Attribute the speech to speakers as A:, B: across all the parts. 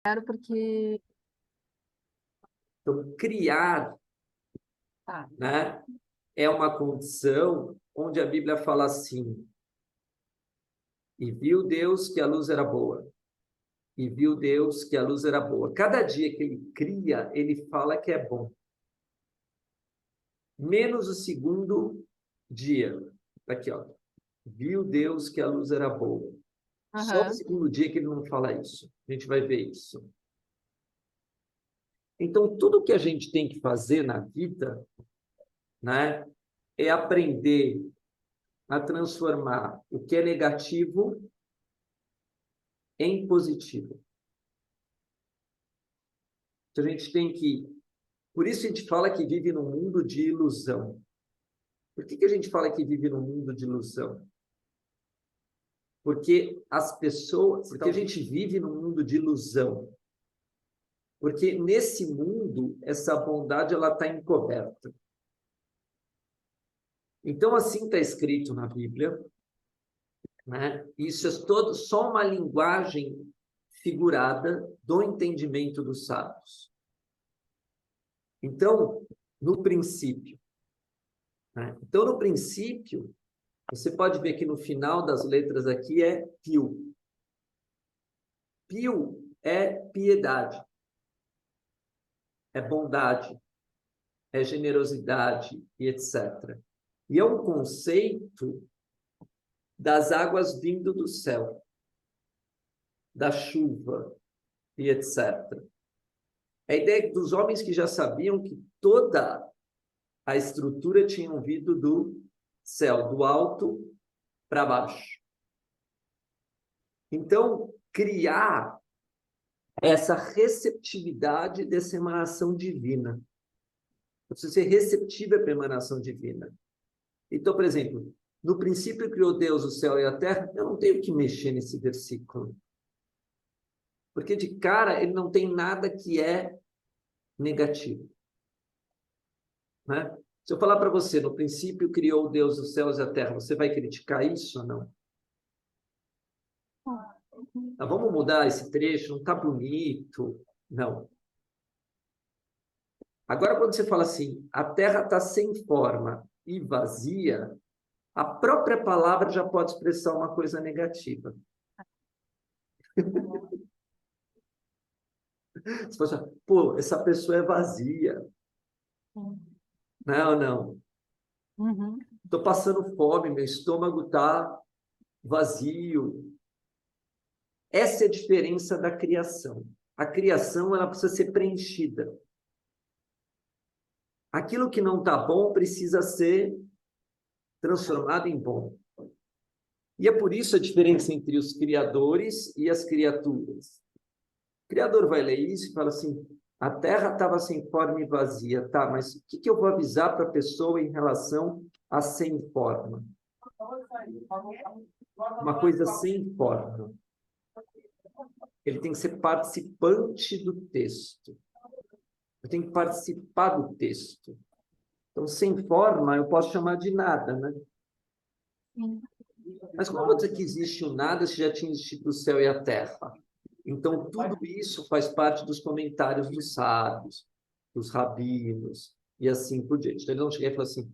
A: Quero porque...
B: Então, criar, né, é uma condição onde a Bíblia fala assim: e viu Deus que a luz era boa. E viu Deus que a luz era boa. Cada dia que ele cria, ele fala que é bom. Menos o segundo dia. Aqui, ó. Viu Deus que a luz era boa. Só o segundo dia que ele não fala isso. A gente vai ver isso. Então, tudo que a gente tem que fazer na vida, né, é aprender a transformar o que é negativo em positivo. Então, a gente tem que... Por isso a gente fala que vive num mundo de ilusão. Por que a gente fala que vive num mundo de ilusão? Porque as pessoas... Porque a gente vive num mundo de ilusão. Porque nesse mundo, essa bondade ela está encoberta. Então, assim está escrito na Bíblia, né? Isso é todo só uma linguagem figurada do entendimento dos sábios. Então, no princípio, né? Então, no princípio, você pode ver que no final das letras aqui é pio. Pio é piedade, é bondade, é generosidade e etc. E é um conceito das águas vindo do céu, da chuva e etc. A ideia dos homens que já sabiam que toda a estrutura tinha vindo do céu, do alto para baixo. Então, criar essa receptividade dessa emanação divina. Você ser receptivo para a emanação divina. Então, por exemplo, no princípio criou Deus o céu e a terra, eu não tenho que mexer nesse versículo. Porque de cara ele não tem nada que é negativo. Né? Se eu falar para você, no princípio criou Deus os céus e a terra, você vai criticar isso ou não? Ah, vamos mudar esse trecho, não está bonito. Não. Agora, quando você fala assim, a terra está sem forma e vazia, a própria palavra já pode expressar uma coisa negativa. Você fala assim, pô, essa pessoa é vazia. Não, não. Estou passando fome, meu estômago está vazio. Essa é a diferença da criação. A criação ela precisa ser preenchida. Aquilo que não está bom precisa ser transformado em bom. E é por isso a diferença entre os criadores e as criaturas. O criador vai ler isso e fala assim, a terra estava sem forma e vazia, tá, mas o que eu vou avisar para a pessoa em relação a sem forma? Uma coisa sem forma. Ele tem que ser participante do texto. Eu tenho que participar do texto. Então, sem forma, eu posso chamar de nada, né? Mas como eu vou dizer que existe o nada se já tinha existido o céu e a terra? Então, tudo isso faz parte dos comentários dos sábios, dos rabinos, e assim por diante. Então, ele não chega e fala assim,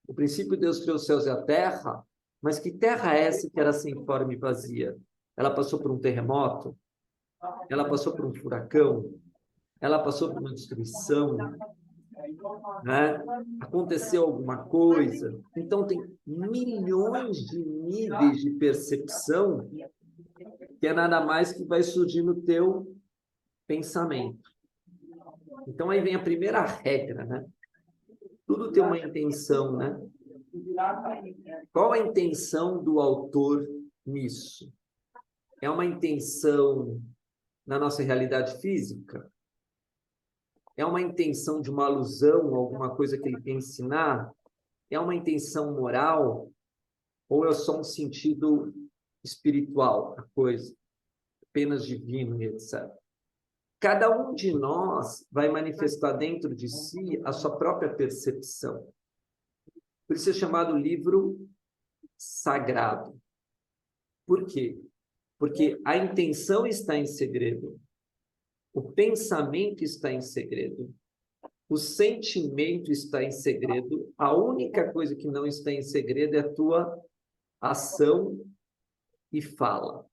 B: o princípio Deus criou os céus e a terra, mas que terra é essa que era sem forma e vazia? Ela passou por um terremoto? Ela passou por um furacão? Ela passou por uma destruição? Né? Aconteceu alguma coisa? Então, tem milhões de níveis de percepção que é nada mais que vai surgir no teu pensamento. Então, aí vem a primeira regra, né? Tudo tem uma intenção, né? Qual a intenção do autor nisso? É uma intenção na nossa realidade física? É uma intenção de uma alusão a alguma coisa que ele quer ensinar? É uma intenção moral? Ou é só um sentido espiritual a coisa? Apenas divino e etc. Cada um de nós vai manifestar dentro de si a sua própria percepção. Por isso é chamado livro sagrado. Por quê? Porque a intenção está em segredo. pensamento está em segredo, o sentimento está em segredo, a única coisa que não está em segredo é a tua ação e fala.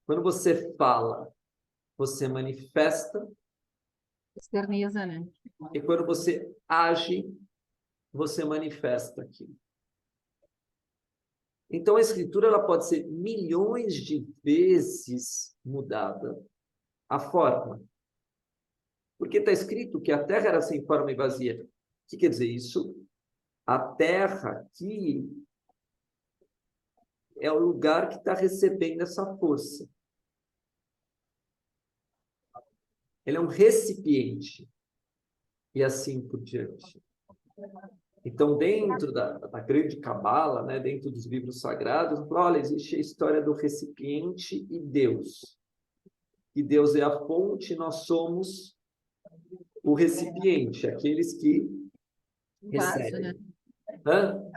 B: Quando você fala, você manifesta,
A: Externiza, né?
B: e quando você age, você manifesta aquilo. Então, a escritura ela pode ser milhões de vezes mudada. A forma. Porque está escrito que a terra era sem forma e vazia. O que quer dizer isso? A terra aqui é o lugar que está recebendo essa força. Ele é um recipiente. E assim por diante. Então, dentro da grande cabala, né, dentro dos livros sagrados, olha, existe a história do recipiente e Deus. E Deus é a fonte, nós somos o recipiente, aqueles que
A: O vaso,
B: recebem.
A: né?
B: Hã?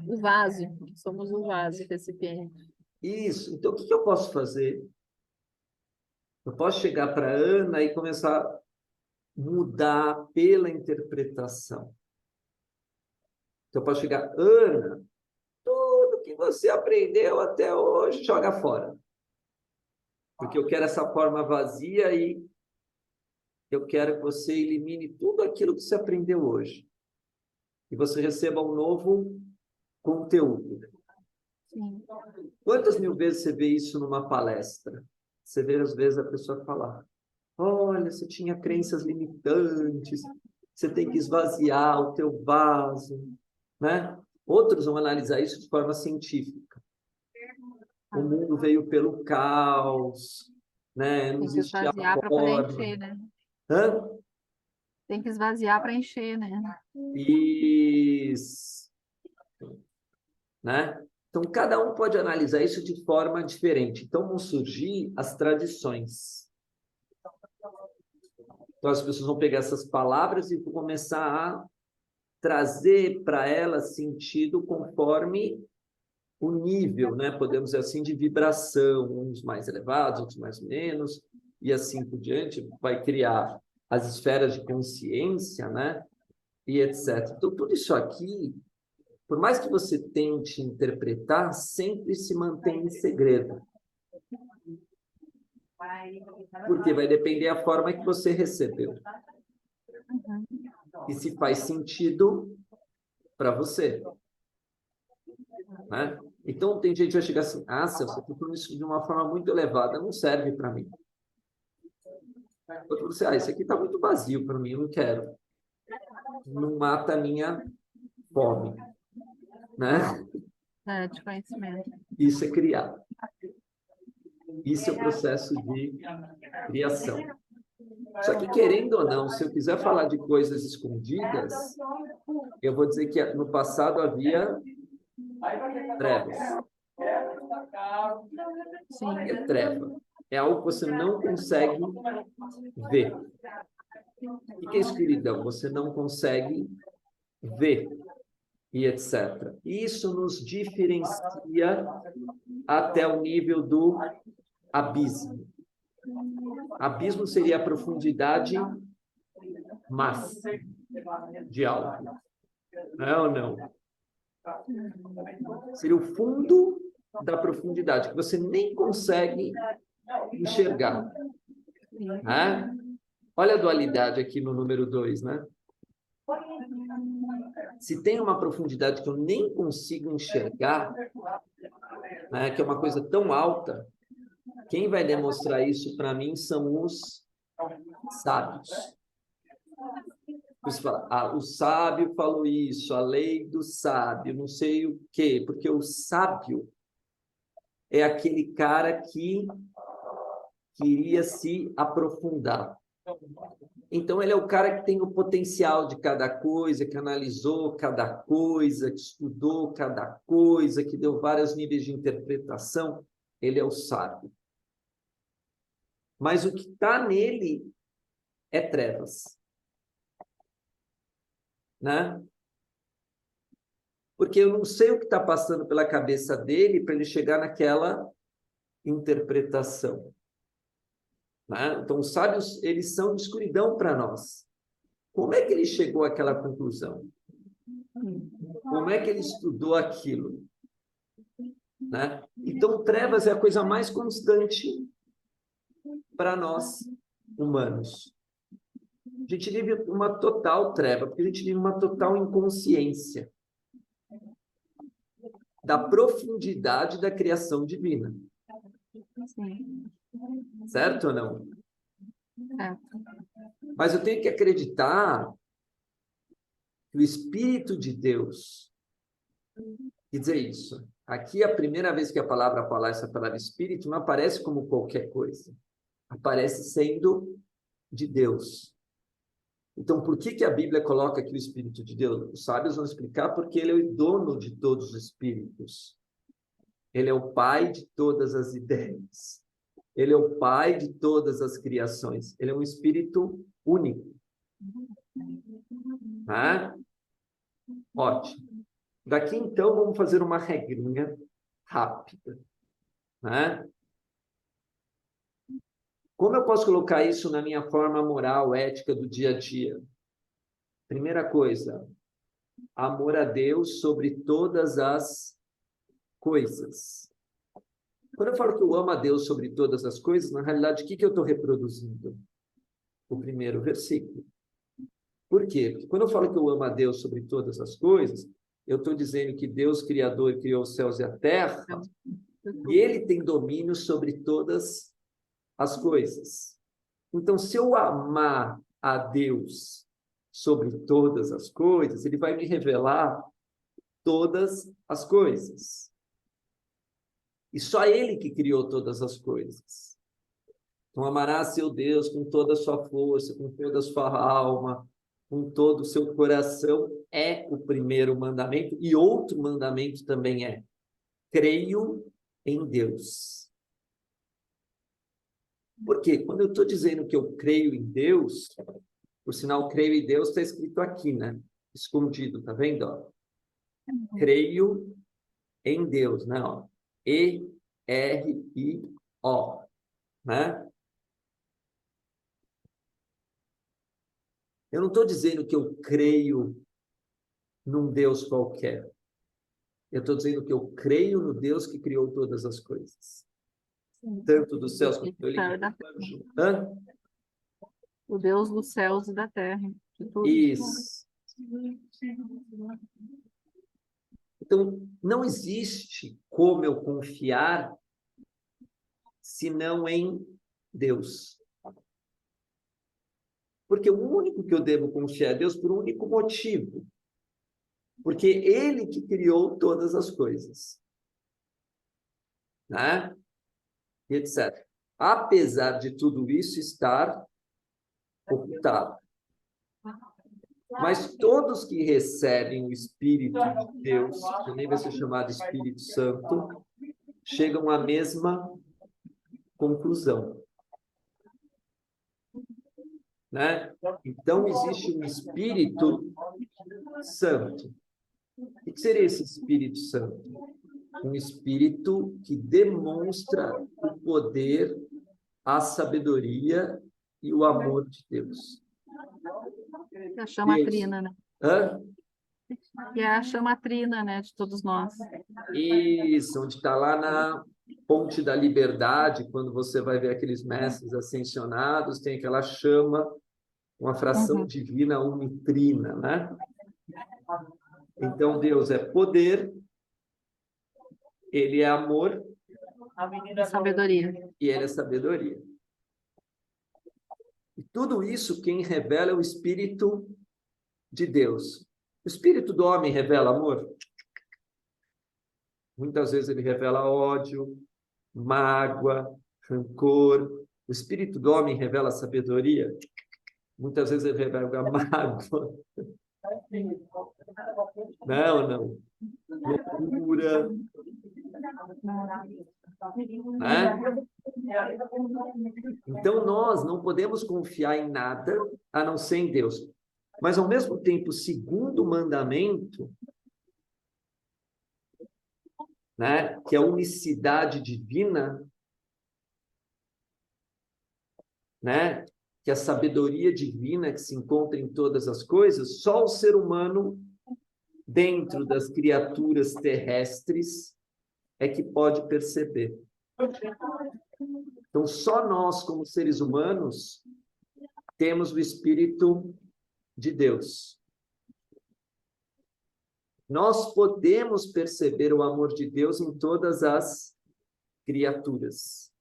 A: O vaso. Somos o vaso, recipiente.
B: Isso. Então, o que eu posso fazer? Eu posso chegar para a Ana e começar a mudar pela interpretação. Então, eu posso chegar, Ana, tudo que você aprendeu até hoje, joga fora. Porque eu quero essa forma vazia e eu quero que você elimine tudo aquilo que você aprendeu hoje. E você receba um novo conteúdo.
A: Sim.
B: Quantas mil vezes você vê isso numa palestra? Você vê, às vezes, a pessoa falar, olha, você tinha crenças limitantes, você tem que esvaziar o teu vaso, né? Outros vão analisar isso de forma científica. O mundo veio pelo caos, né? Não
A: Tem que
B: existia
A: esvaziar para poder
B: forma.
A: encher, né?
B: Hã?
A: Tem que esvaziar para encher, né?
B: Isso. Né? Então, cada um pode analisar isso de forma diferente. Então, vão surgir as tradições. Então, as pessoas vão pegar essas palavras e vão começar a trazer para elas sentido conforme o nível, né? Podemos dizer assim, de vibração, uns mais elevados, outros mais menos, e assim por diante, vai criar as esferas de consciência, né? E etc. Então, tudo isso aqui, por mais que você tente interpretar, sempre se mantém em segredo. Porque vai depender da forma que você recebeu. E se faz sentido para você. Né? Então, tem gente que vai chegar assim, Celso, você está falando isso de uma forma muito elevada, não serve para mim. Outro você, isso aqui está muito vazio para mim, eu não quero. Não mata a minha fome. Né?
A: É, de conhecimento.
B: Isso é criar. Isso é o processo de criação. Só que, querendo ou não, se eu quiser falar de coisas escondidas, eu vou dizer que no passado havia trevas.
A: Sim.
B: O que é treva? É algo que você não consegue ver. O que é escuridão? Você não consegue ver, e etc. Isso nos diferencia até o nível do abismo. Abismo seria a profundidade máxima de algo. É ou não? Seria o fundo da profundidade, que você nem consegue enxergar. Né? Olha a dualidade aqui no número 2, né? Se tem uma profundidade que eu nem consigo enxergar, né, que é uma coisa tão alta, quem vai demonstrar isso para mim são os sábios. Você fala, o sábio falou isso, a lei do sábio, não sei o quê, porque o sábio é aquele cara que queria se aprofundar. Então, ele é o cara que tem o potencial de cada coisa, que analisou cada coisa, que estudou cada coisa, que deu vários níveis de interpretação. Ele é o sábio. Mas o que está nele é trevas. Né? Porque eu não sei o que está passando pela cabeça dele para ele chegar naquela interpretação. né? Então, os sábios, eles são escuridão para nós. Como é que ele chegou àquela conclusão? Como é que ele estudou aquilo? Né? Então, trevas é a coisa mais constante para nós, humanos. A gente vive uma total treva, porque a gente vive uma total inconsciência da profundidade da criação divina.
A: Sim.
B: Certo ou não?
A: É.
B: Mas eu tenho que acreditar que o Espírito de Deus, quer dizer isso, aqui é a primeira vez que a palavra fala essa palavra Espírito, não aparece como qualquer coisa. Aparece sendo de Deus. Então, por que a Bíblia coloca aqui o Espírito de Deus? Os sábios vão explicar porque ele é o dono de todos os espíritos. Ele é o pai de todas as ideias. Ele é o pai de todas as criações. Ele é um espírito único. Né? Ótimo. Daqui, então, vamos fazer uma regrinha rápida. Né? Como eu posso colocar isso na minha forma moral, ética do dia a dia? Primeira coisa, amor a Deus sobre todas as coisas. Quando eu falo que eu amo a Deus sobre todas as coisas, na realidade, o que eu estou reproduzindo? O primeiro versículo. Por quê? Porque quando eu falo que eu amo a Deus sobre todas as coisas, eu estou dizendo que Deus, Criador, criou os céus e a terra, e Ele tem domínio sobre todas as coisas. Então, se eu amar a Deus sobre todas as coisas, Ele vai me revelar todas as coisas. E só Ele que criou todas as coisas. Então, amarás seu Deus com toda a sua força, com toda a sua alma, com todo o seu coração, é o primeiro mandamento. E outro mandamento também é: creio em Deus. Por quê? Quando eu estou dizendo que eu creio em Deus, por sinal, creio em Deus está escrito aqui, né? Escondido, tá vendo? Ó? Creio em Deus, né? Ó. E-R-I-O, né? Eu não estou dizendo que eu creio num Deus qualquer. Eu estou dizendo que eu creio no Deus que criou todas as coisas. Tanto dos céus quanto do anjo.
A: O Deus dos céus e da terra. De tudo.
B: Isso. Então, não existe como eu confiar senão em Deus. Porque o único que eu devo confiar é Deus por um único motivo. Porque Ele que criou todas as coisas. Né? E etc. Apesar de tudo isso estar ocultado. Mas todos que recebem o Espírito de Deus, que também vai ser chamado Espírito Santo, chegam à mesma conclusão. Né? Então, existe um Espírito Santo. O que seria esse Espírito Santo? Um Espírito que demonstra o poder, a sabedoria e o amor de Deus.
A: É a chama
B: Deus.
A: trina, né?
B: Hã?
A: E é a chama trina, né? De todos nós.
B: Isso, onde está lá na Ponte da Liberdade, quando você vai ver aqueles mestres ascensionados, tem aquela chama, uma fração divina unitrina, né? Então, Deus é poder, Ele é amor
A: Sabedoria.
B: e Ele é sabedoria. E tudo isso quem revela é o Espírito de Deus. O Espírito do homem revela amor? Muitas vezes ele revela ódio, mágoa, rancor. O Espírito do homem revela sabedoria? Muitas vezes ele revela mágoa. Não. Loucura. Né? Então, nós não podemos confiar em nada a não ser em Deus. Mas, ao mesmo tempo, o segundo mandamento, né, que é a unicidade divina, né? Que a sabedoria divina que se encontra em todas as coisas, só o ser humano, dentro das criaturas terrestres, é que pode perceber. Então, só nós, como seres humanos, temos o Espírito de Deus. Nós podemos perceber o amor de Deus em todas as criaturas.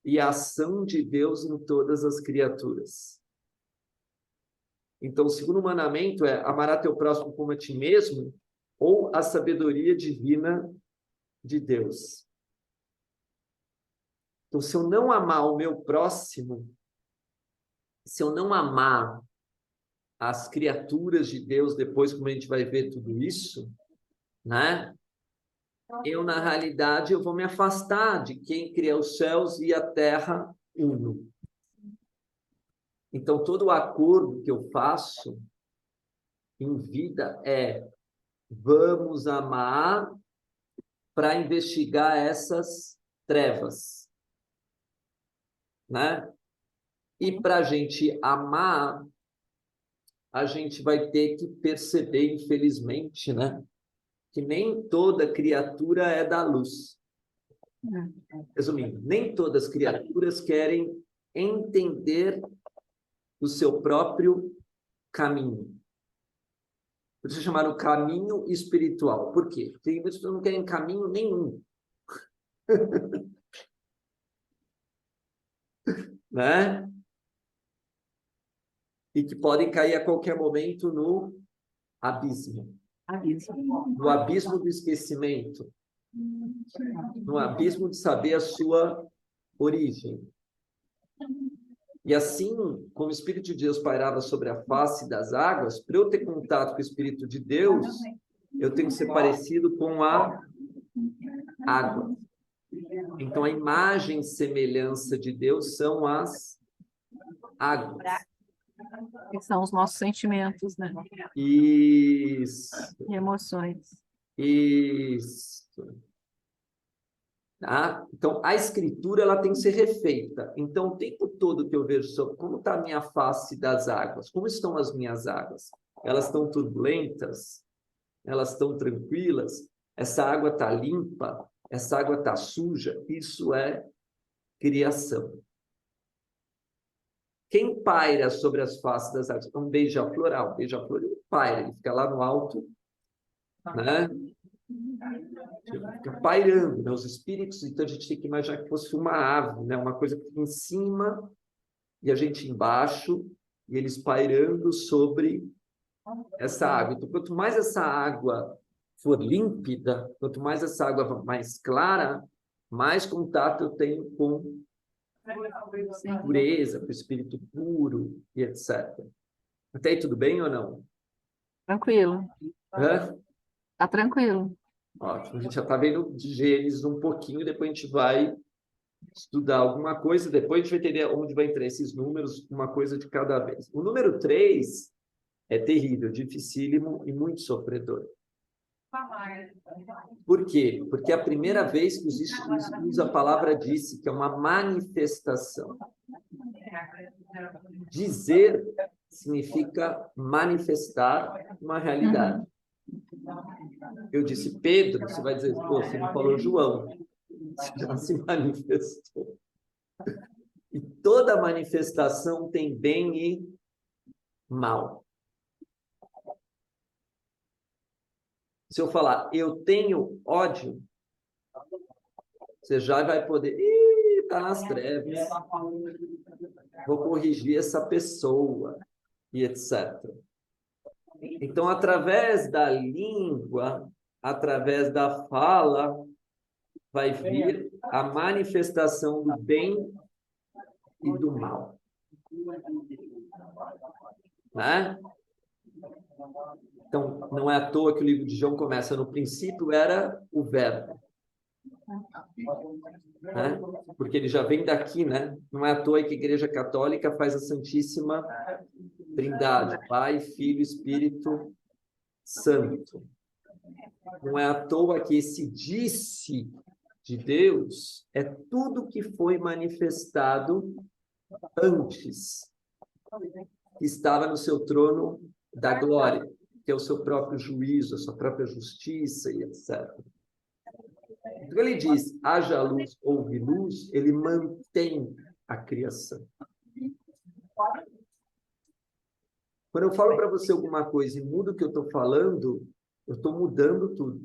B: E a ação de Deus em todas as criaturas. Então, o segundo mandamento é amar a teu próximo como a ti mesmo, ou a sabedoria divina de Deus. Então, se eu não amar o meu próximo, se eu não amar as criaturas de Deus, depois como a gente vai ver tudo isso, né? Eu, na realidade, eu vou me afastar de quem cria os céus e a terra uno. Então, todo o acordo que eu faço em vida é: vamos amar para investigar essas trevas, né? E para a gente amar, a gente vai ter que perceber, infelizmente, né? Que nem toda criatura é da luz. Resumindo, nem todas as criaturas querem entender o seu próprio caminho. Por isso chamaram caminho espiritual. Por quê? Porque muitas pessoas não querem caminho nenhum. Né? E que podem cair a qualquer momento no abismo. No abismo do esquecimento. No abismo de saber a sua origem. E assim, como o Espírito de Deus pairava sobre a face das águas, para eu ter contato com o Espírito de Deus, eu tenho que ser parecido com a água. Então, a imagem e semelhança de Deus são as águas.
A: Que são os nossos sentimentos, né?
B: Isso.
A: E emoções.
B: Isso. Tá? Então, a escritura ela tem que ser refeita. Então, o tempo todo que eu vejo sobre como está a minha face das águas, como estão as minhas águas? Elas estão turbulentas? Elas estão tranquilas? Essa água está limpa? Essa água está suja? Isso é criação. Quem paira sobre as faces das águas? Um beija-flor. O beija-flor ele paira, ele fica lá no alto, né? Fica pairando, né? Os espíritos, então a gente tem que imaginar que fosse uma ave, né? Uma coisa que fica em cima e a gente embaixo, e eles pairando sobre essa água. Então, quanto mais essa água for límpida, quanto mais essa água for mais clara, mais contato eu tenho com a pureza, com o espírito puro e etc. Até aí tudo bem ou não?
A: Tranquilo.
B: Hã?
A: Tá tranquilo.
B: Ótimo, a gente já está vendo de Gênesis um pouquinho, depois a gente vai estudar alguma coisa, depois a gente vai entender onde vai entrar esses números, uma coisa de cada vez. O número 3 é terrível, dificílimo e muito sofredor. Por quê? Porque é a primeira vez que usa a palavra disse, que é uma manifestação. Dizer significa manifestar uma realidade. Eu disse Pedro, você vai dizer, pô, você não falou João. Você já se manifestou. E toda manifestação tem bem e mal. Se eu falar, eu tenho ódio, você já vai poder, está nas trevas, vou corrigir essa pessoa, e etc. Então, através da língua, através da fala, vai vir a manifestação do bem e do mal. Né? Então, não é à toa que o livro de João começa, no princípio era o verbo. Né? Porque ele já vem daqui, né? Não é à toa que a Igreja Católica faz a Santíssima Trindade, Pai, Filho, Espírito Santo. Não é à toa que esse disse de Deus é tudo que foi manifestado antes, que estava no seu trono da glória, que é o seu próprio juízo, a sua própria justiça e etc. Quando ele diz, haja luz, houve luz, ele mantém a criação. Quando eu falo para você alguma coisa e mudo o que eu estou falando, eu estou mudando tudo.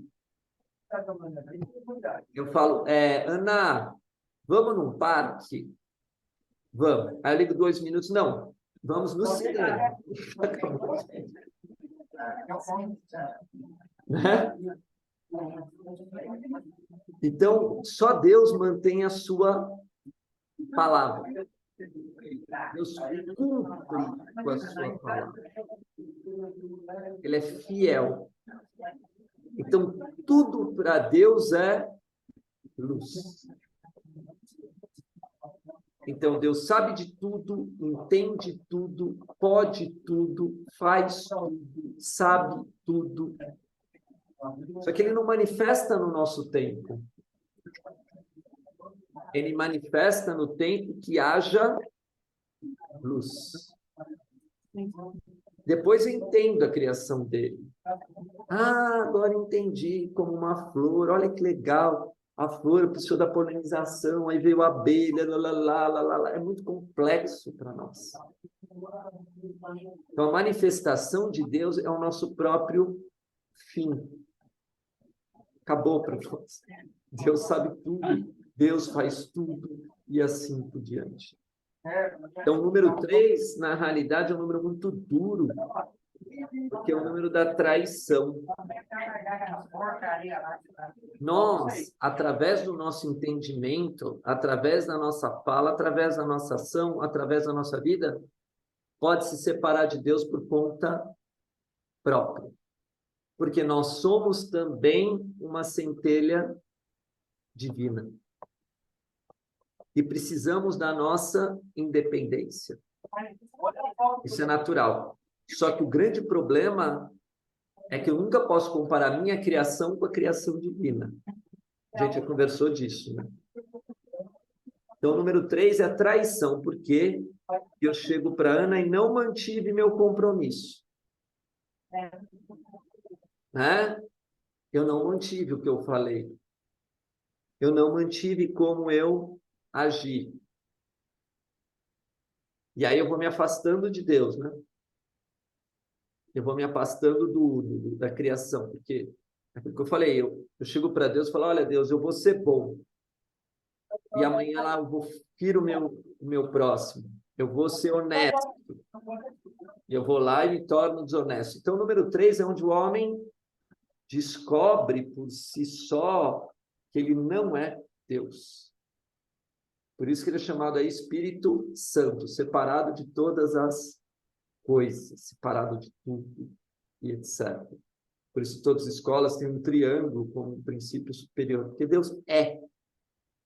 B: Eu falo, Ana, vamos num parque? Vamos. Aí eu ligo 2 minutos, não, vamos no cinema. Né? Então, só Deus mantém a sua palavra. Deus cumpre com a sua palavra. Ele é fiel. Então, tudo para Deus é luz. Então, Deus sabe de tudo, entende tudo, pode tudo, faz tudo, sabe tudo. Só que ele não manifesta no nosso tempo. Ele manifesta no tempo que haja luz. Depois eu entendo a criação dele. Ah, agora entendi, como uma flor, olha que legal. A flor precisou da polinização, aí veio a abelha, lá. É muito complexo para nós. Então, a manifestação de Deus é o nosso próprio fim. Acabou para nós. Deus sabe tudo, Deus faz tudo e assim por diante. Então, o número 3, na realidade, é um número muito duro, porque é o número da traição. Nós, através do nosso entendimento, através da nossa fala, através da nossa ação, através da nossa vida, pode se separar de Deus por conta própria. Porque nós somos também uma centelha divina. E precisamos da nossa independência. Isso é natural. Só que o grande problema é que eu nunca posso comparar a minha criação com a criação divina. A gente já conversou disso, né? Então, o número 3 é a traição, porque eu chego para Ana e não mantive meu compromisso. Né? Eu não mantive o que eu falei. Eu não mantive como eu agi. E aí eu vou me afastando de Deus, né? Eu vou me afastando da criação, porque é aquilo que eu falei, eu chego para Deus e falo, olha Deus, eu vou ser bom. E amanhã lá eu vou ferir o meu próximo. Eu vou ser honesto. E eu vou lá e me torno desonesto. Então, o número 3 é onde o homem descobre por si só que ele não é Deus. Por isso que ele é chamado aí Espírito Santo, separado de todas as coisas, separado de tudo e etc. Por isso todas as escolas têm um triângulo como um princípio superior, porque Deus é,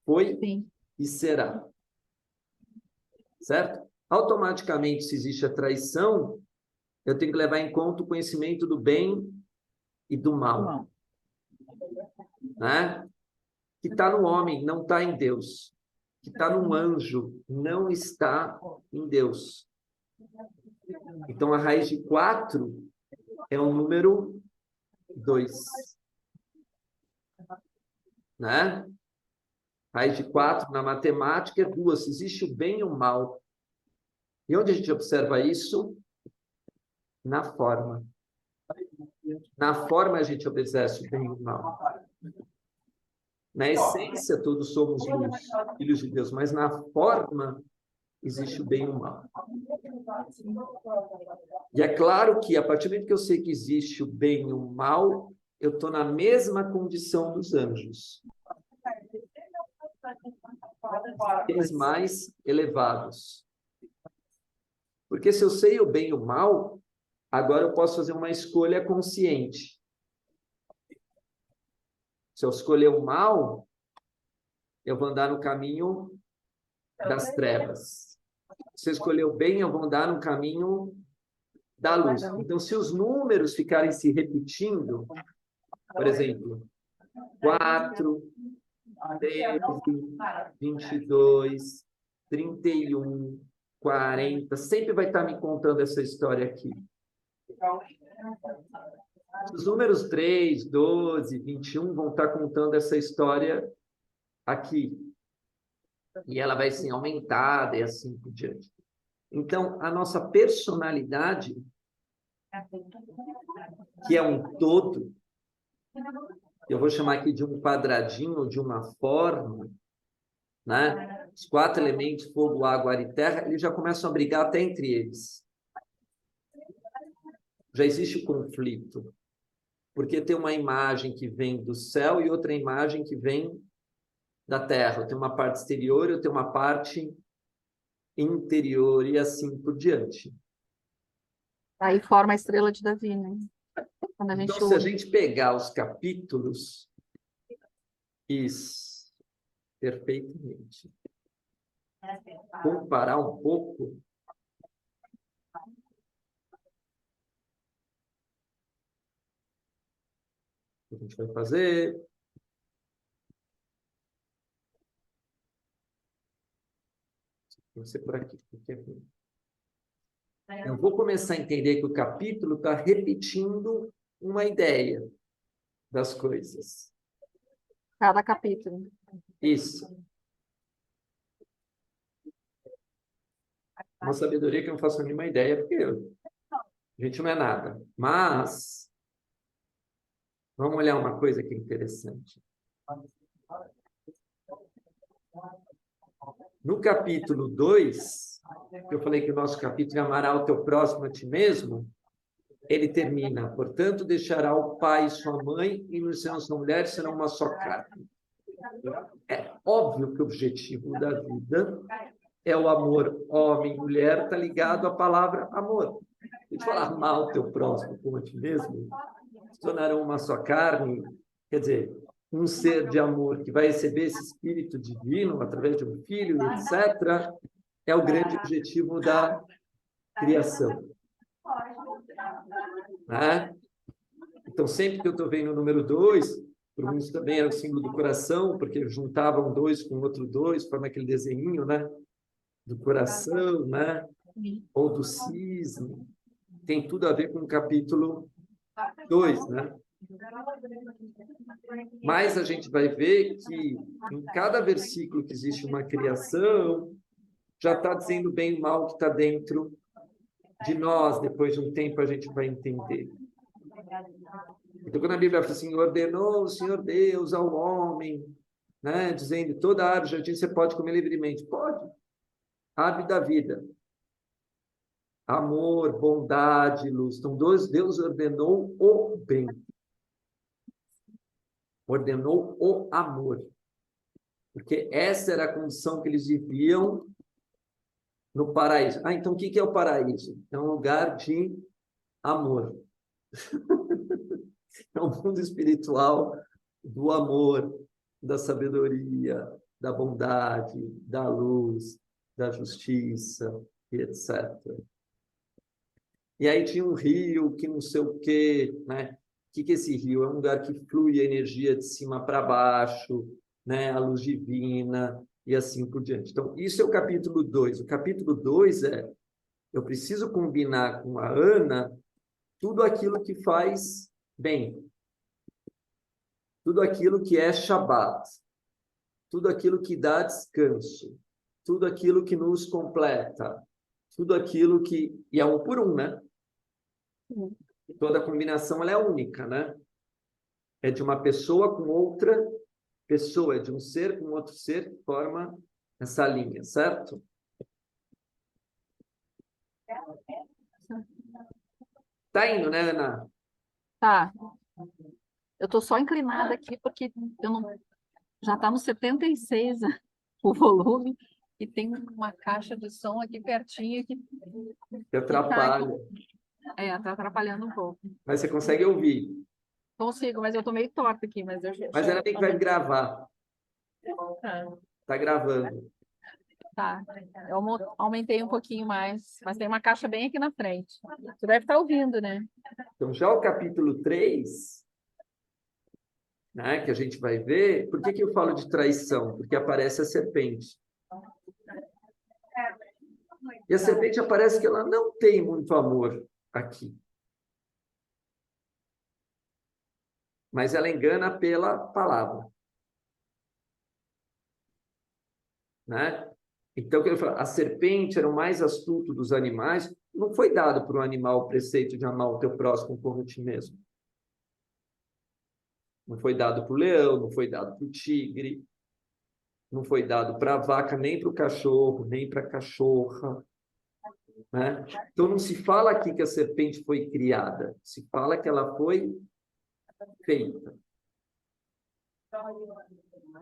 B: foi
A: Sim.
B: e será. Certo? Automaticamente, se existe a traição, eu tenho que levar em conta o conhecimento do bem e do mal. Né? Que está no homem, não está em Deus. Que está num anjo, não está em Deus. Então, a raiz de 4 é o número 2. Né? Raiz de 4 na matemática é 2. Existe o bem e o mal. E onde a gente observa isso? Na forma. Na forma a gente obedece o bem e o mal. Na essência, todos somos luz, filhos de Deus, mas na forma existe o bem e o mal. E é claro que, a partir do momento que eu sei que existe o bem e o mal, eu estou na mesma condição dos anjos. Eles mais elevados. Porque se eu sei o bem e o mal, agora eu posso fazer uma escolha consciente. Se eu escolher o mal, eu vou andar no caminho das trevas. Se eu escolher o bem, eu vou andar no caminho da luz. Então, se os números ficarem se repetindo, por exemplo, 4, 13, 22, 31, 40, sempre vai estar me contando essa história aqui. Os números 3, 12, 21 vão estar contando essa história aqui. E ela vai ser aumentada e assim por diante. Então, a nossa personalidade, que é um todo, eu vou chamar aqui de um quadradinho, de uma forma, né? Os 4 elementos, fogo, água, ar e terra, eles já começam a brigar até entre eles. Já existe o conflito. Porque tem uma imagem que vem do céu e outra imagem que vem da terra. Eu tenho uma parte exterior, eu tenho uma parte interior e assim por diante.
A: Aí forma a estrela de Davi, né? Quando a gente
B: Então, se a
A: une.
B: gente pegar os capítulos, isso, perfeitamente. Comparar um pouco, o que a gente vai fazer. Tem que ser por aqui. Eu vou começar a entender que o capítulo está repetindo uma ideia das coisas.
A: Cada capítulo.
B: Isso. Uma sabedoria que eu não faço a mínima ideia, porque a gente não é nada. Mas, vamos olhar uma coisa que é interessante. No capítulo 2, eu falei que o nosso capítulo é amará o teu próximo a ti mesmo, ele termina, portanto, deixará o pai e sua mãe e nos serão sua mulher serão uma só carne. É óbvio que o objetivo da vida é o amor homem e mulher, está ligado à palavra amor. Se a gente falar mal o teu próximo como a ti mesmo, se tornarão uma só carne, quer dizer, um ser de amor que vai receber esse espírito divino através de um filho, etc., é o grande objetivo da criação. Né? Então, sempre que eu estou vendo o número 2, para muitos também era o símbolo do coração, porque juntavam 2 com outro 2, forma aquele desenho, né? Do coração, né? Ou do cisne. Tem tudo a ver com o capítulo 2, né? Mas a gente vai ver que em cada versículo que existe uma criação, já está dizendo bem e mal que está dentro de nós. Depois de um tempo a gente vai entender. Então, quando a Bíblia fala assim, ordenou o Senhor Deus ao homem, né, dizendo, toda árvore do jardim você pode comer livremente. Pode. Árvore da vida. Amor, bondade, luz. Então, Deus ordenou o bem. Ordenou o amor. Porque essa era a condição que eles viviam no paraíso. Ah, então o que é o paraíso? É um lugar de amor. É um mundo espiritual do amor, da sabedoria, da bondade, da luz, da justiça, etc. E aí tinha um rio que não sei o quê, né? O que é esse rio? É um lugar que flui a energia de cima para baixo, né? A luz divina e assim por diante. Então, isso é o capítulo 2. O capítulo 2 é, eu preciso combinar com a Ana tudo aquilo que faz bem. Tudo aquilo que é Shabat. Tudo aquilo que dá descanso. Tudo aquilo que nos completa. Tudo aquilo que... E é um por um, né? Toda combinação ela é única, né? É de uma pessoa com outra pessoa, é de um ser com outro ser que forma essa linha, certo? Tá indo, né, Ana?
A: Tá. Eu tô só inclinada aqui porque eu não... já tá no 76 o volume e tem uma caixa de som aqui pertinho
B: Que atrapalha.
A: tá atrapalhando um pouco.
B: Mas você consegue ouvir.
A: Consigo, mas eu tô meio torta aqui, mas eu
B: Mas ainda bem que vai gravar. Tá gravando.
A: Tá. Eu aumentei um pouquinho mais, mas tem uma caixa bem aqui na frente. Você deve estar ouvindo, né?
B: Então, já o capítulo 3, né, que a gente vai ver, por que eu falo de traição? Porque aparece a serpente. E a serpente aparece que ela não tem muito amor aqui. Mas ela engana pela palavra. Né? Então, a serpente era o mais astuto dos animais. Não foi dado para o animal o preceito de amar o teu próximo como a ti mesmo. Não foi dado para o leão, não foi dado para o tigre, não foi dado para a vaca, nem para o cachorro, nem para a cachorra. Né? Então, não se fala aqui que a serpente foi criada, se fala que ela foi feita.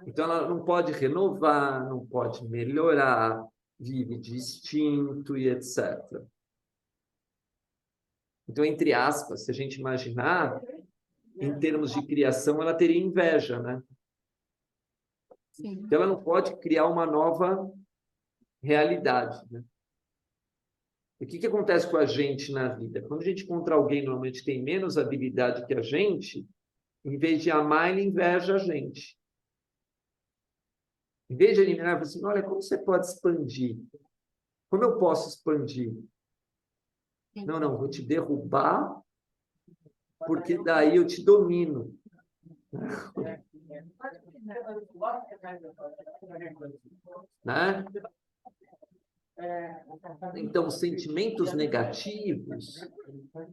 B: Então, ela não pode renovar, não pode melhorar, vive de instinto e etc. Então, entre aspas, se a gente imaginar, em termos de criação, ela teria inveja, né?
A: Sim.
B: Então, ela não pode criar uma nova realidade, né? O que acontece com a gente na vida? Quando a gente encontra alguém normalmente tem menos habilidade que a gente, em vez de amar, ele inveja a gente. Em vez de eliminar, ele fala assim, olha, como você pode expandir? Como eu posso expandir? Não, vou te derrubar, porque daí eu te domino. Né? Então, os sentimentos negativos,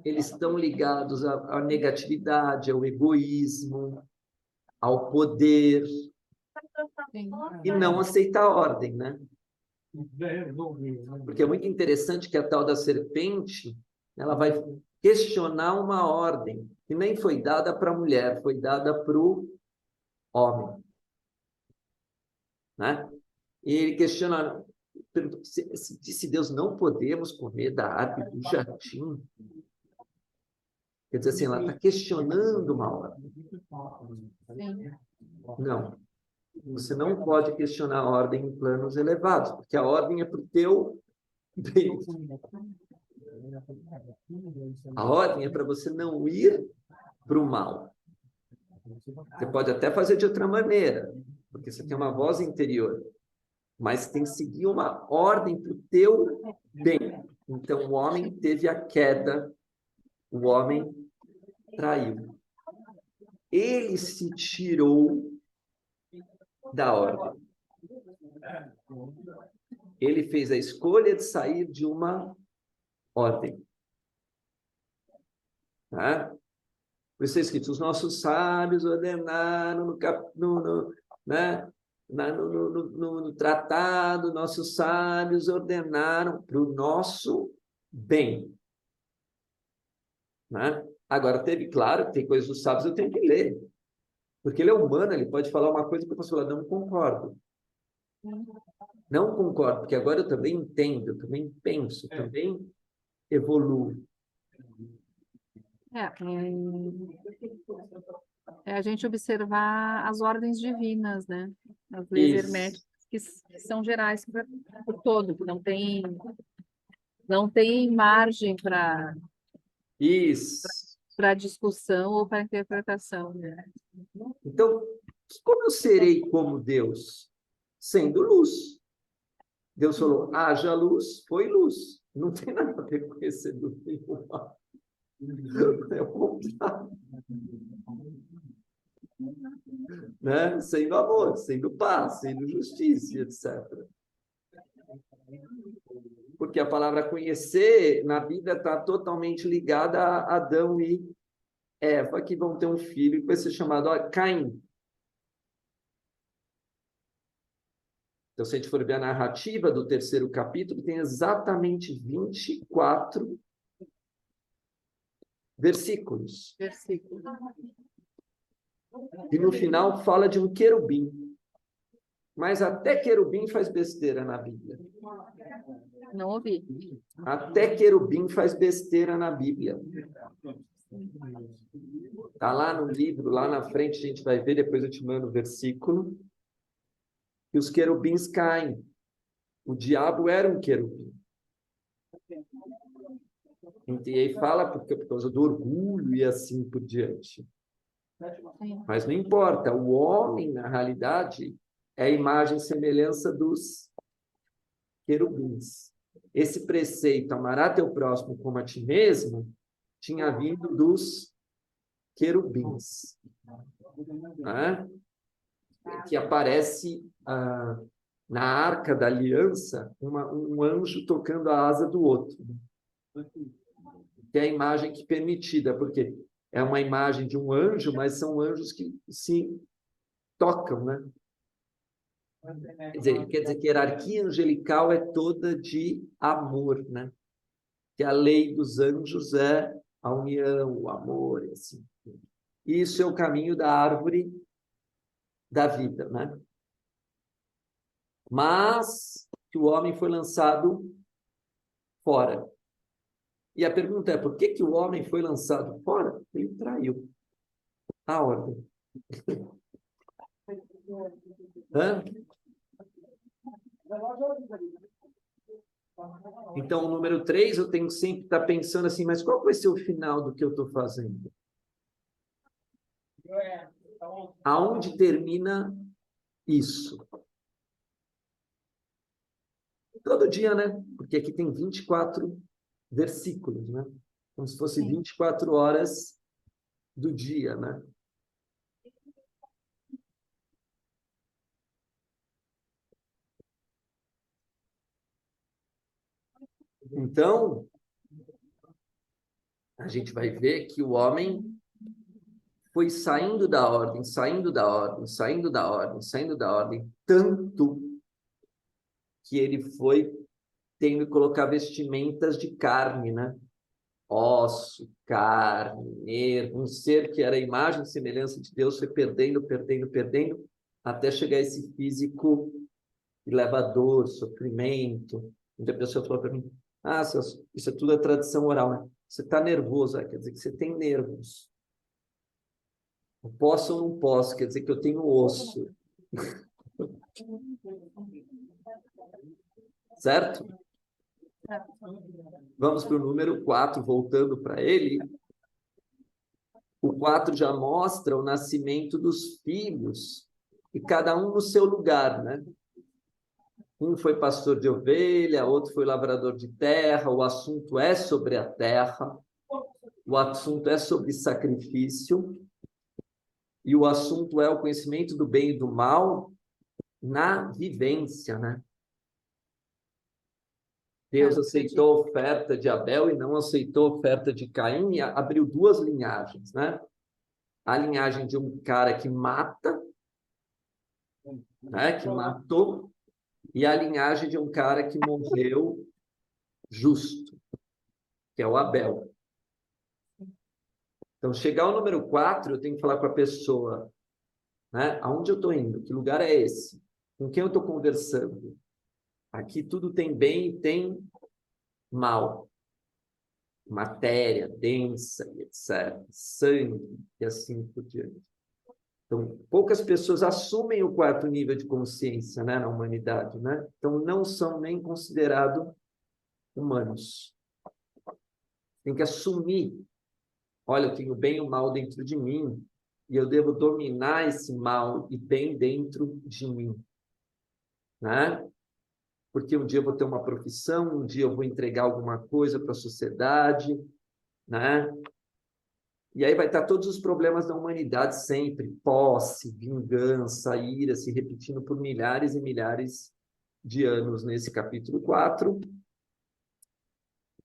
B: eles estão ligados à negatividade, ao egoísmo, ao poder,
A: Sim.
B: e não aceitar a ordem, né? Porque é muito interessante que a tal da serpente, ela vai questionar uma ordem que nem foi dada para a mulher, foi dada para o homem. Né? E ele questiona, se disse Deus, não podemos comer da árvore do jardim. Quer dizer assim, ela está questionando uma ordem.
A: Sim.
B: Não, você não pode questionar a ordem em planos elevados, porque a ordem é para o teu bem. A ordem é para você não ir para o mal. Você pode até fazer de outra maneira, porque você tem uma voz interior, mas tem que seguir uma ordem para o teu bem. Então, o homem teve a queda, o homem traiu. Ele se tirou da ordem. Ele fez a escolha de sair de uma ordem. Tá? Por isso é escrito, os nossos sábios ordenaram né? No tratado, nossos sábios ordenaram para o nosso bem. Né? Agora, teve, claro, tem coisas dos sábios eu tenho que ler. Porque ele é humano, ele pode falar uma coisa que eu posso falar, não concordo. Não concordo, porque agora eu também entendo, eu também penso, também evoluo.
A: É a gente observar as ordens divinas, né? As leis
B: Isso.
A: herméticas que são gerais para o todo, que não tem margem para
B: Isso.
A: discussão ou para interpretação, né?
B: Então, como eu serei como Deus? Sendo luz. Deus falou, haja luz, foi luz. Não tem nada a ver com esse luz. É o contrário. Né? Sendo amor, sendo paz, sendo justiça, etc. Porque a palavra conhecer na Bíblia está totalmente ligada a Adão e Eva, que vão ter um filho que vai ser chamado Caim. Então, se a gente for ver a narrativa do terceiro capítulo, tem exatamente 24 versículos. E no final fala de um querubim. Mas até querubim faz besteira na Bíblia.
A: Não ouvi.
B: Até querubim faz besteira na Bíblia. Está lá no livro, lá na frente, a gente vai ver, depois eu te mando o versículo, que os querubins caem. O diabo era um querubim. E aí fala por causa do orgulho e assim por diante. Mas não importa, o homem, na realidade, é a imagem e semelhança dos querubins. esse preceito, amará teu próximo como a ti mesmo, tinha vindo dos querubins, né? Que aparece na Arca da Aliança um anjo tocando a asa do outro, que é a imagem que é permitida, porque é uma imagem de um anjo, mas são anjos que se tocam, né? Quer dizer que a hierarquia angelical é toda de amor, né? Que a lei dos anjos é a união, o amor, assim. Isso é o caminho da árvore da vida, né? Mas que o homem foi lançado fora. E a pergunta é, por que que o homem foi lançado fora? Ele traiu a ordem. Hã? Então, o número 3, eu tenho que sempre estar pensando assim, mas qual vai ser o final do que eu estou fazendo? Aonde termina isso? Todo dia, né? Porque aqui tem 24 versículos, né? Como se fosse 24 horas do dia, né? Então, a gente vai ver que o homem foi saindo da ordem, saindo da ordem, saindo da ordem, saindo da ordem, tanto que ele foi tendo que colocar vestimentas de carne, né? Osso, carne, nervo, um ser que era a imagem e semelhança de Deus foi perdendo, perdendo, perdendo, até chegar a esse físico que leva a dor, sofrimento. Muita pessoa falou para mim, isso é tudo a tradição oral, né? Você está nervoso, quer dizer que você tem nervos. Eu posso ou não posso, quer dizer que eu tenho osso. Certo? Vamos para o número 4, voltando para ele. O 4 já mostra o nascimento dos filhos, e cada um no seu lugar, né? Um foi pastor de ovelha, outro foi lavrador de terra, o assunto é sobre a terra, o assunto é sobre sacrifício, e o assunto é o conhecimento do bem e do mal na vivência, né? Deus aceitou a oferta de Abel e não aceitou a oferta de Caim, e abriu duas linhagens, né? A linhagem de um cara que mata, né? Que matou, e a linhagem de um cara que morreu justo, que é o Abel. Então, chegar ao número 4, eu tenho que falar com a pessoa, né? Aonde eu estou indo? Que lugar é esse? Com quem eu estou conversando? Aqui tudo tem bem e tem mal. Matéria densa, etc. Sangue e assim por diante. Então, poucas pessoas assumem o quarto nível de consciência, né, na humanidade, né? Então, não são nem considerados humanos. Tem que assumir, olha, eu tenho bem e o mal dentro de mim, e eu devo dominar esse mal e bem dentro de mim, né? Porque um dia eu vou ter uma profissão, um dia eu vou entregar alguma coisa para a sociedade, né? E aí vai estar todos os problemas da humanidade sempre, posse, vingança, ira, se repetindo por milhares e milhares de anos nesse capítulo 4,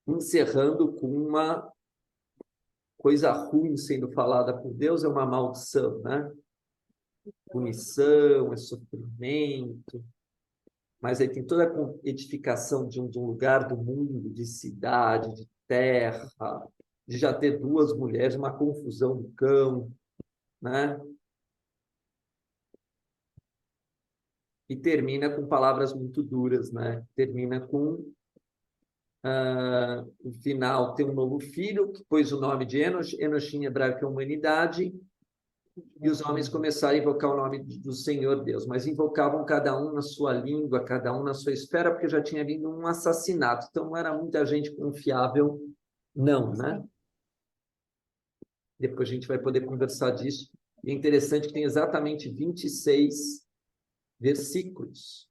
B: encerrando com uma coisa ruim sendo falada por Deus, é uma maldição, né? Punição, é sofrimento, mas aí tem toda a edificação de um lugar do mundo, de cidade, de terra, de já ter duas mulheres, uma confusão do cão, né? E termina com palavras muito duras, né? Termina com o final, tem um novo filho, que pôs o nome de Enosh, Enosh em hebraico é humanidade, e os homens começaram a invocar o nome do Senhor Deus, mas invocavam cada um na sua língua, cada um na sua esfera, porque já tinha vindo um assassinato, então não era muita gente confiável, não, né? Depois a gente vai poder conversar disso. E é interessante que tem exatamente 26 versículos.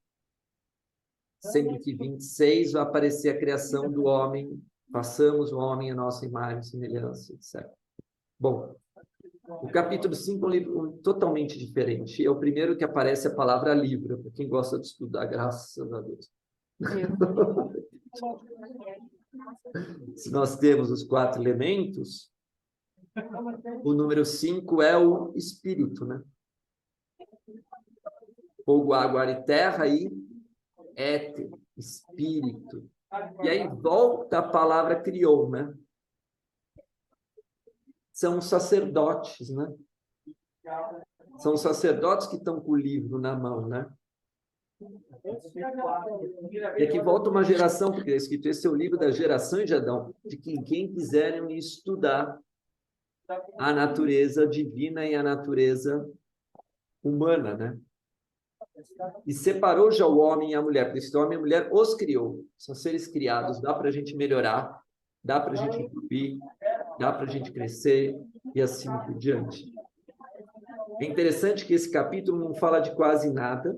B: sendo que 26 vai aparecer a criação do homem, façamos o homem a nossa imagem, semelhança, etc. Bom, o capítulo 5 é um livro totalmente diferente. É o primeiro que aparece a palavra livro, para quem gosta de estudar, graças a Deus. Se nós temos os 4 elementos, o número 5 é o espírito, né? Fogo, água, ar e terra e éter, espírito. E aí volta a palavra criou, né? São sacerdotes, né? São sacerdotes que estão com o livro na mão, né? E aqui volta uma geração, porque é escrito, esse é o livro da geração de Adão, de quem quiserem estudar a natureza divina e a natureza humana, né? E separou já o homem e a mulher, porque esse homem e a mulher os criou. São seres criados, dá para a gente melhorar, dá para a gente evoluir, dá para a gente crescer e assim por diante. É interessante que esse capítulo não fala de quase nada.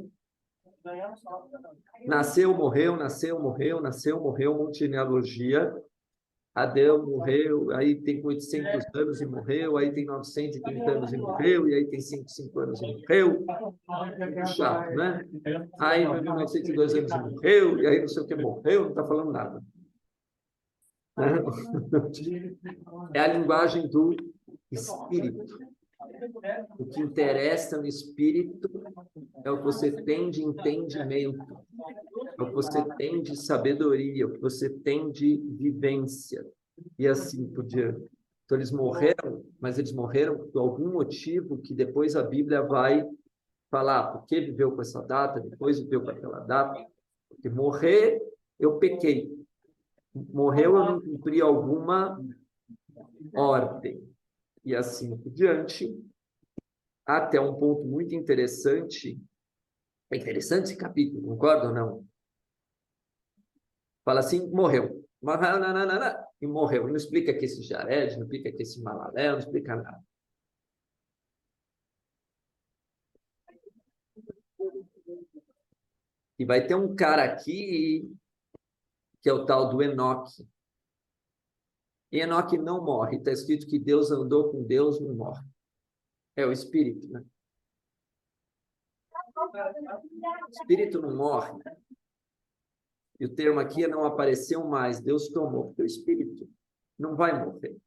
B: Nasceu, morreu, nasceu, morreu, nasceu, morreu, multigenealogia. Adão morreu, aí tem 800 anos e morreu, aí tem 930 anos e morreu, e aí tem 105 anos e morreu. Chato, né? Aí 1902 anos e morreu, e aí não sei o que morreu, não está falando nada. É a linguagem do espírito. O que interessa no espírito é o que você tem de entendimento, é o que você tem de sabedoria, o que você tem de vivência, e assim por diante. Então, eles morreram, mas eles morreram por algum motivo que depois a Bíblia vai falar, porque viveu com essa data, depois viveu com aquela data. Porque morrer, eu pequei. Morreu, eu não cumpri alguma ordem. E assim por diante, até um ponto muito interessante. É interessante esse capítulo, concorda ou não? Fala assim, morreu. E morreu. Não explica que esse Jared, não explica que esse Malalé, não explica nada. E vai ter um cara aqui, que é o tal do Enoque. E Enoque não morre. Está escrito que Deus andou com Deus, não morre. É o espírito, né? O espírito não morre. E o termo aqui é não apareceu mais, Deus tomou, porque o espírito não vai morrer.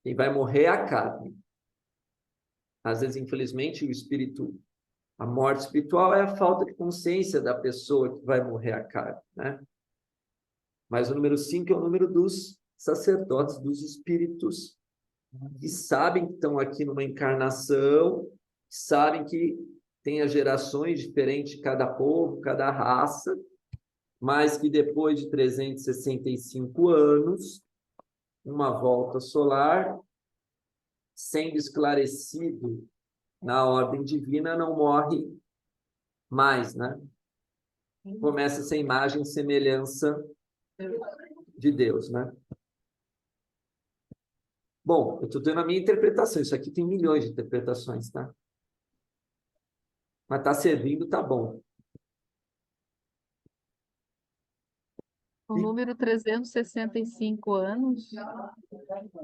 B: Quem vai morrer é a carne. Às vezes, infelizmente, o espírito, a morte espiritual é a falta de consciência da pessoa que vai morrer a carne, né? Mas o número 5 é o número dos sacerdotes, dos espíritos, que sabem que estão aqui numa encarnação, sabem que tem as gerações diferentes de cada povo, cada raça, mas que depois de 365 anos, uma volta solar, sendo esclarecido na ordem divina, não morre mais, né? Começa essa imagem e semelhança de Deus, né? Bom, eu estou dando a minha interpretação. Isso aqui tem milhões de interpretações, tá? Mas está servindo, tá bom.
A: O número 365 anos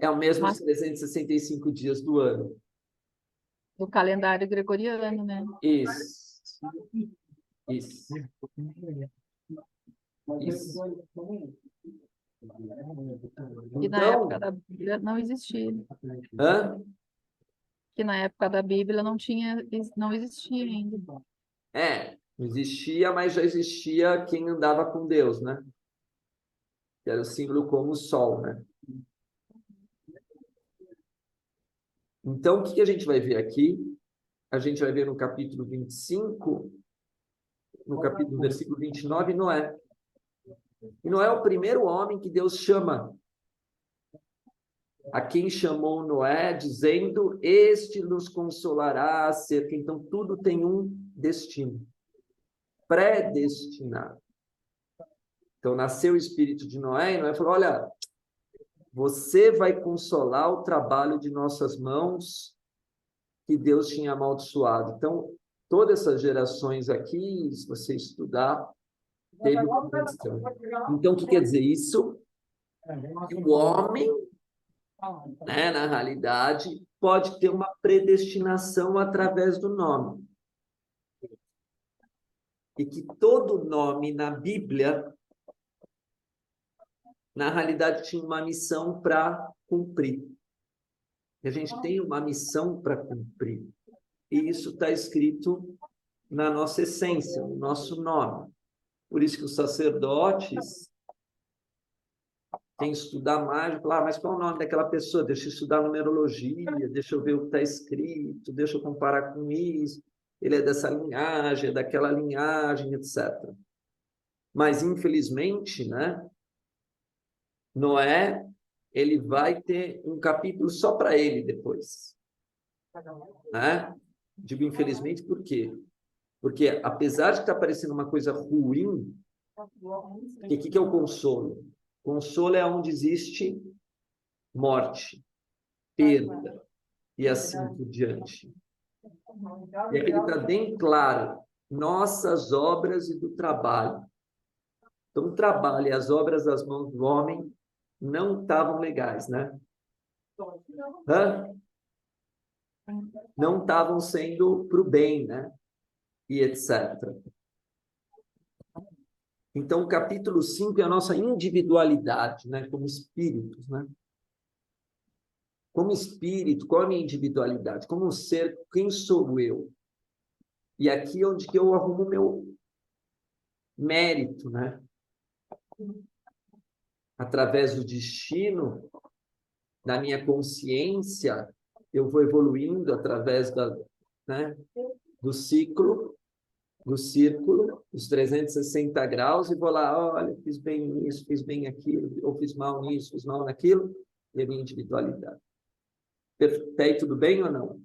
B: É o mesmo
A: Mas-
B: os 365 dias do ano.
A: do calendário gregoriano, né?
B: Isso. Isso. Isso.
A: Que na época da Bíblia não existia.
B: Hã?
A: Que na época da Bíblia não existia ainda.
B: Não existia, mas já existia quem andava com Deus, né? Que era o símbolo como o sol, né? Então, o que a gente vai ver aqui? A gente vai ver no capítulo 25, no versículo 29, Noé. E Noé é o primeiro homem que Deus chama. A quem chamou Noé, dizendo, este nos consolará acerca. Então, tudo tem um destino. Predestinado. Então, nasceu o espírito de Noé, e Noé falou, olha, você vai consolar o trabalho de nossas mãos que Deus tinha amaldiçoado. Então, todas essas gerações aqui, se você estudar, teve uma questão. Então, o que quer dizer isso? Que o homem, né, na realidade, pode ter uma predestinação através do nome. E que todo nome na Bíblia, na realidade, tinha uma missão para cumprir. E a gente tem uma missão para cumprir. E isso está escrito na nossa essência, no nosso nome. Por isso que os sacerdotes têm que estudar mais, falar, mas qual é o nome daquela pessoa? Deixa eu estudar numerologia, deixa eu ver o que está escrito, deixa eu comparar com isso. Ele é dessa linhagem, é daquela linhagem, etc. Mas, infelizmente, né, Noé, ele vai ter um capítulo só para ele depois. Né? Digo infelizmente por quê? Porque, apesar de estar parecendo uma coisa ruim, o que é o consolo? Consolo é onde existe morte, perda, e assim por diante. E aqui está bem claro, nossas obras e do trabalho. Então, o trabalho e as obras das mãos do homem não estavam legais, né? Não estavam sendo para o bem, né? E etc. Então, o capítulo 5 é a nossa individualidade, né? Como espíritos, né? Como espírito, qual é a minha individualidade? Como ser, quem sou eu? E aqui é onde que eu arrumo meu mérito, né? Através do destino, da minha consciência, eu vou evoluindo através né, do ciclo, do círculo, dos 360 graus, e vou lá, olha, fiz bem nisso, fiz bem aquilo, ou fiz mal nisso, fiz mal naquilo, e a minha individualidade. Perfeito, tudo bem ou não?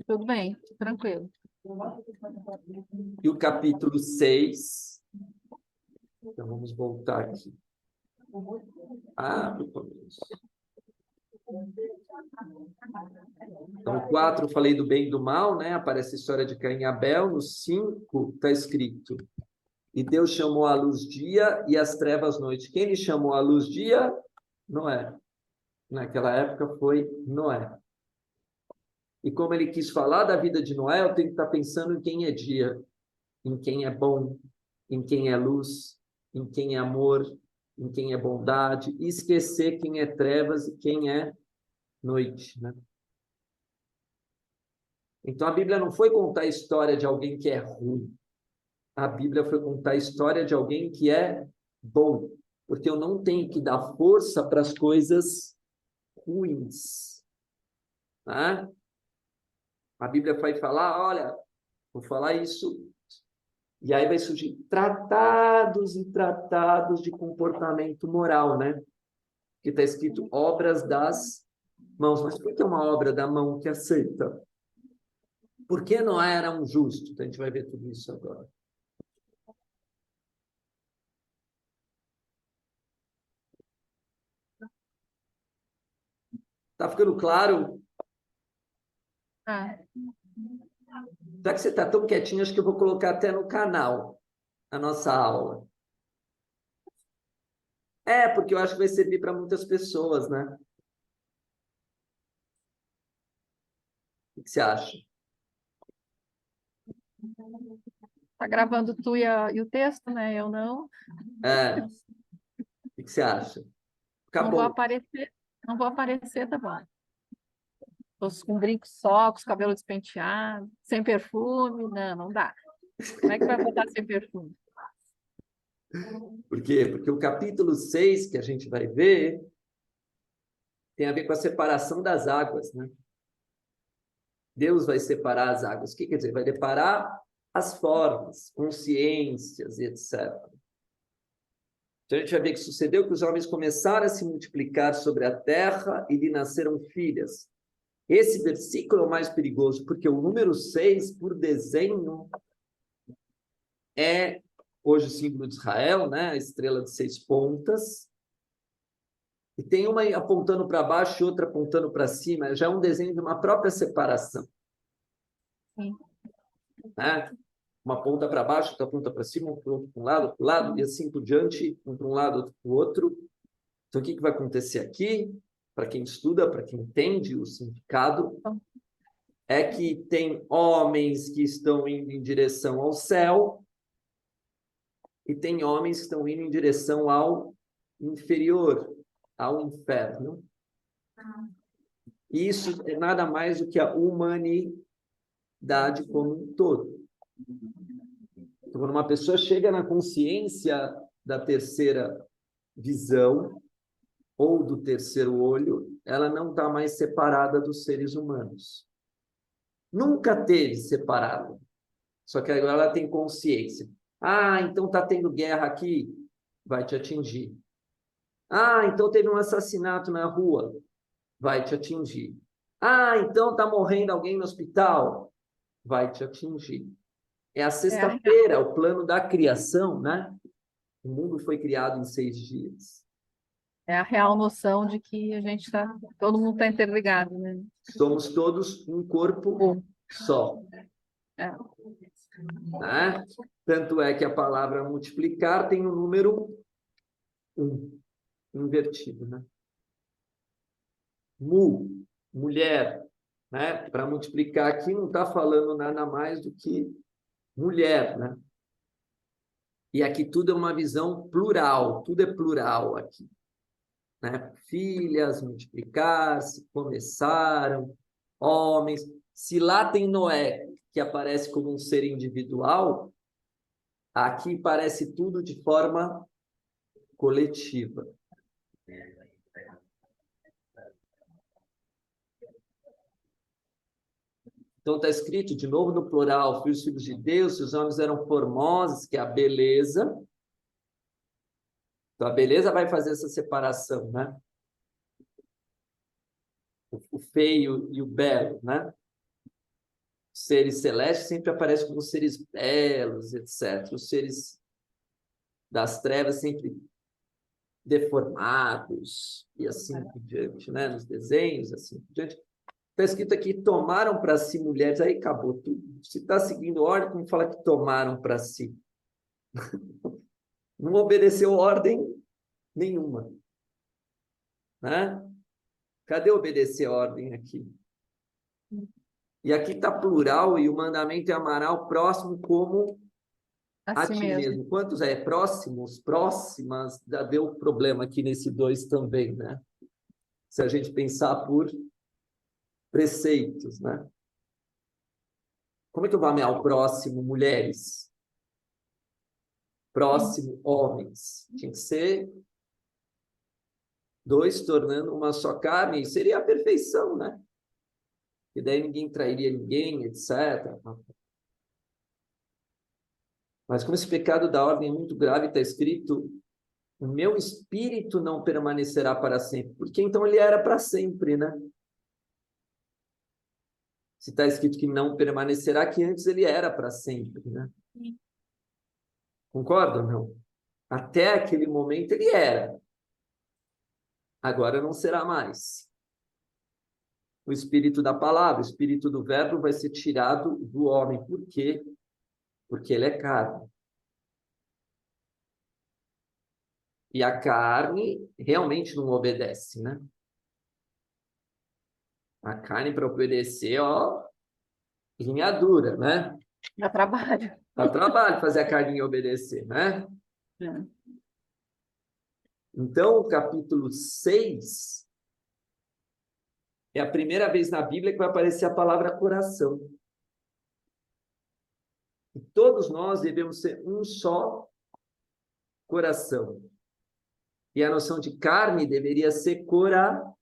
A: Tudo bem, tranquilo.
B: E o capítulo 6, então vamos voltar aqui. Para o começo. Então, no 4, falei do bem e do mal, né? Aparece a história de Caim e Abel. No 5, está escrito: e Deus chamou a luz dia e as trevas noite. Quem lhe chamou a luz dia? Noé. Naquela época foi Noé. E como ele quis falar da vida de Noé, eu tenho que estar pensando em quem é dia, em quem é bom, em quem é luz, em quem é amor, em quem é bondade, e esquecer quem é trevas e quem é noite, né? Então, a Bíblia não foi contar a história de alguém que é ruim. A Bíblia foi contar a história de alguém que é bom. Porque eu não tenho que dar força para as coisas ruins. Tá? A Bíblia vai falar, olha, vou falar isso. E aí vai surgir tratados e tratados de comportamento moral, né? Que está escrito obras das mãos. Mas por que é uma obra da mão que aceita? Por que não era um justo? Então, a gente vai ver tudo isso agora. Tá ficando claro?
A: Ah,
B: Já que você está tão quietinho, acho que eu vou colocar até no canal a nossa aula. É, porque eu acho que vai servir para muitas pessoas, né? O que você acha?
A: tá gravando tu e o texto, né? Eu não.
B: É, o que você acha?
A: Não vou
B: Acabou.
A: aparecer. Não vou aparecer, tá bom. Tô com brinco só, com os cabelos despenteados, sem perfume. Não, não dá. Como é que vai botar sem perfume?
B: Por quê? Porque o capítulo 6 que a gente vai ver tem a ver com a separação das águas, né? Deus vai separar as águas. O que quer dizer? Vai separar as formas, consciências, etc. Então, a gente vai ver que sucedeu que os homens começaram a se multiplicar sobre a terra e lhe nasceram filhas. Esse versículo é o mais perigoso, porque o número 6, por desenho, é hoje o símbolo de Israel, né? A estrela de 6 pontas. E tem uma apontando para baixo e outra apontando para cima. Já é um desenho de uma própria separação.
A: Sim.
B: né? Uma ponta para baixo, outra ponta para cima, um para um lado, e assim por diante, um para um lado, outro para o outro. Então, o que vai acontecer aqui, para quem estuda, para quem entende o significado, é que tem homens que estão indo em direção ao céu e tem homens que estão indo em direção ao inferior, ao inferno. E isso é nada mais do que a humanidade como um todo. Então, quando uma pessoa chega na consciência da terceira visão ou do terceiro olho, ela não está mais separada dos seres humanos. Nunca teve separada. Só que agora ela tem consciência. Ah, então está tendo guerra aqui? Vai te atingir. Ah, então teve um assassinato na rua? Vai te atingir. Ah, então está morrendo alguém no hospital? Vai te atingir. É a sexta-feira, o plano da criação, né? O mundo foi criado em 6 dias.
A: É a real noção de que a gente está, todo mundo está interligado, né?
B: Somos todos um corpo só.
A: É.
B: Né? Tanto é que a palavra multiplicar tem o número 1, invertido, né? Mulher, né? Para multiplicar aqui não está falando nada mais do que mulher, né? E aqui tudo é uma visão plural, tudo é plural aqui. Né? Filhas, multiplicar-se, começaram, homens. Se lá tem Noé, que aparece como um ser individual, aqui parece tudo de forma coletiva. Então está escrito de novo no plural, filhos de Deus, os homens eram formosos, que é a beleza. Então a beleza vai fazer essa separação, né? O feio e o belo, né? Os seres celestes sempre aparecem como seres belos, etc. Os seres das trevas sempre deformados e assim por diante, né? Nos desenhos, assim por diante. Está escrito aqui, tomaram para si mulheres, aí acabou tudo. Se está seguindo ordem, como fala que tomaram para si? Não obedeceu ordem nenhuma. Né? Cadê obedecer a ordem aqui? E aqui está plural, e o mandamento é amar ao próximo como a ti mesmo. Quantos é? Próximos, próximas, deu problema aqui nesse 2 também, né? Se a gente pensar por preceitos, né? Como é que eu vou amar ao próximo, mulheres? Próximo, homens. Tinha que ser 2 tornando uma só carne, e seria a perfeição, né? E daí ninguém trairia ninguém, etc. Mas como esse pecado da ordem é muito grave, está escrito, o meu espírito não permanecerá para sempre. Porque então ele era para sempre, né? Se está escrito que não permanecerá, que antes ele era para sempre, né? Concorda ou não? Até aquele momento ele era. Agora não será mais. O espírito da palavra, o espírito do verbo vai ser tirado do homem. Por quê? Porque ele é carne. E a carne realmente não obedece, né? A carne para obedecer, ó, linha dura, né?
A: Dá trabalho.
B: Dá trabalho fazer a carne obedecer, né?
A: É.
B: Então, o capítulo 6 é a primeira vez na Bíblia que vai aparecer a palavra coração. E todos nós devemos ser um só coração. E a noção de carne deveria ser coração.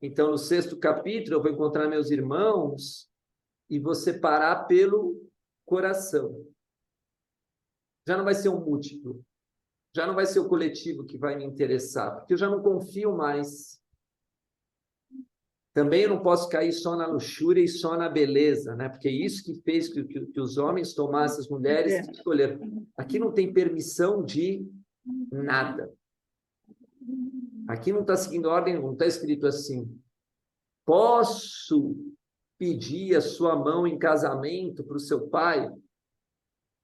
B: Então, no 6º capítulo, eu vou encontrar meus irmãos e vou separar pelo coração. Já não vai ser um múltiplo. Já não vai ser o coletivo que vai me interessar, porque eu já não confio mais. Também eu não posso cair só na luxúria e só na beleza, né? Porque é isso que fez que os homens tomassem as mulheres e escolheram. Aqui não tem permissão de nada. Aqui não está seguindo ordem, não está escrito assim. Posso pedir a sua mão em casamento para o seu pai?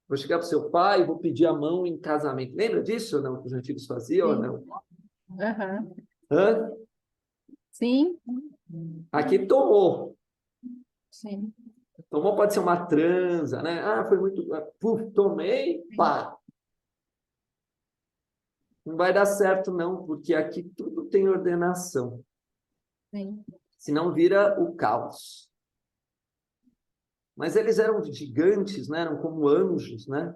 B: Vou chegar para o seu pai e vou pedir a mão em casamento. Lembra disso ou não? Que os antigos faziam ou
A: Sim.
B: não?
A: Aham.
B: Hã?
A: Sim.
B: Aqui tomou.
A: Sim.
B: Tomou pode ser uma transa, né? Ah, foi muito... Puf, tomei, pá. Não vai dar certo, não, porque aqui tudo tem ordenação.
A: Sim.
B: Senão vira o caos. Mas eles eram gigantes, né? Eram como anjos, né?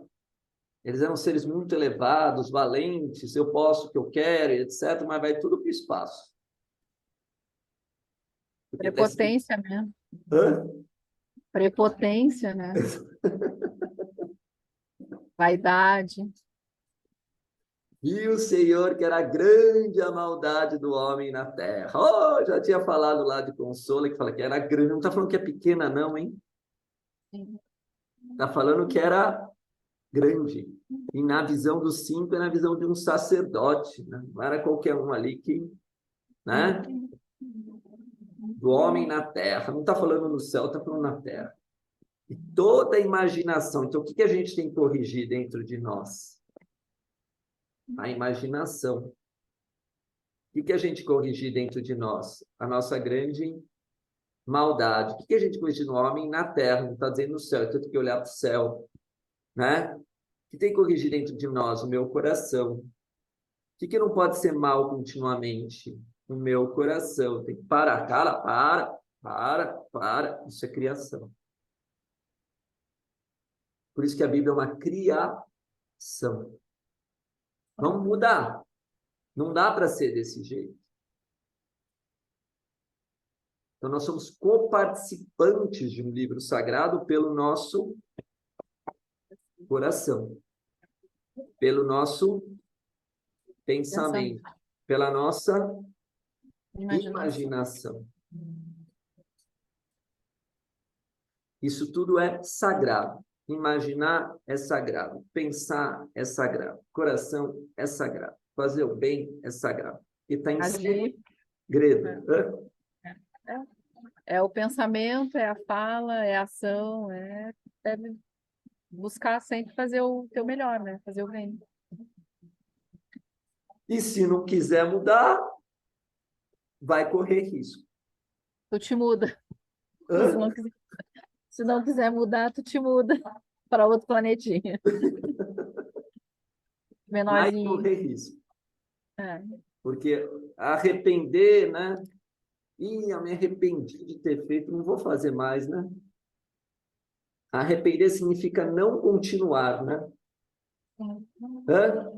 B: Eles eram seres muito elevados, valentes, eu posso o que eu quero, etc. Mas vai tudo para o espaço. Porque tá escrito...
A: Prepotência, né?
B: Hã?
A: Prepotência, né? Vaidade.
B: E o Senhor que era grande a maldade do homem na terra. Oh, já tinha falado lá de Consola, que fala que era grande. Não está falando que é pequena, não, hein?
A: Sim.
B: Está falando que era grande. E na visão dos 5 é na visão de um sacerdote, né? Não era qualquer um ali que, né? Do homem na terra. Não está falando no céu, está falando na terra. E toda a imaginação. Então, o que a gente tem que corrigir dentro de nós? A imaginação. O que a gente corrigir dentro de nós? A nossa grande maldade. O que a gente corrigir no homem na terra? Não está dizendo no céu, então tem que olhar para o céu, né? O que tem que corrigir dentro de nós? O meu coração. O que não pode ser mal continuamente? O meu coração. Tem que parar. Cara, para. Isso é criação. Por isso que a Bíblia é uma criação. Vamos mudar. Não dá para ser desse jeito. Então, nós somos coparticipantes de um livro sagrado pelo nosso coração, pelo nosso pensamento, pela nossa imaginação. Isso tudo é sagrado. Imaginar é sagrado. Pensar é sagrado. Coração é sagrado. Fazer o bem é sagrado. E está em segredo.
A: É o pensamento, é a fala, é a ação, é buscar sempre fazer o teu melhor, né? Fazer o bem.
B: E se não quiser mudar, vai correr risco.
A: Tu te muda.
B: Hã?
A: Se não quiser mudar, tu te muda para outro planetinha.
B: Vai
A: Menorzinho.
B: correr risco.
A: É.
B: Porque arrepender, né? Eu me arrependi de ter feito, não vou fazer mais, né? Arrepender significa não continuar, né? Hã?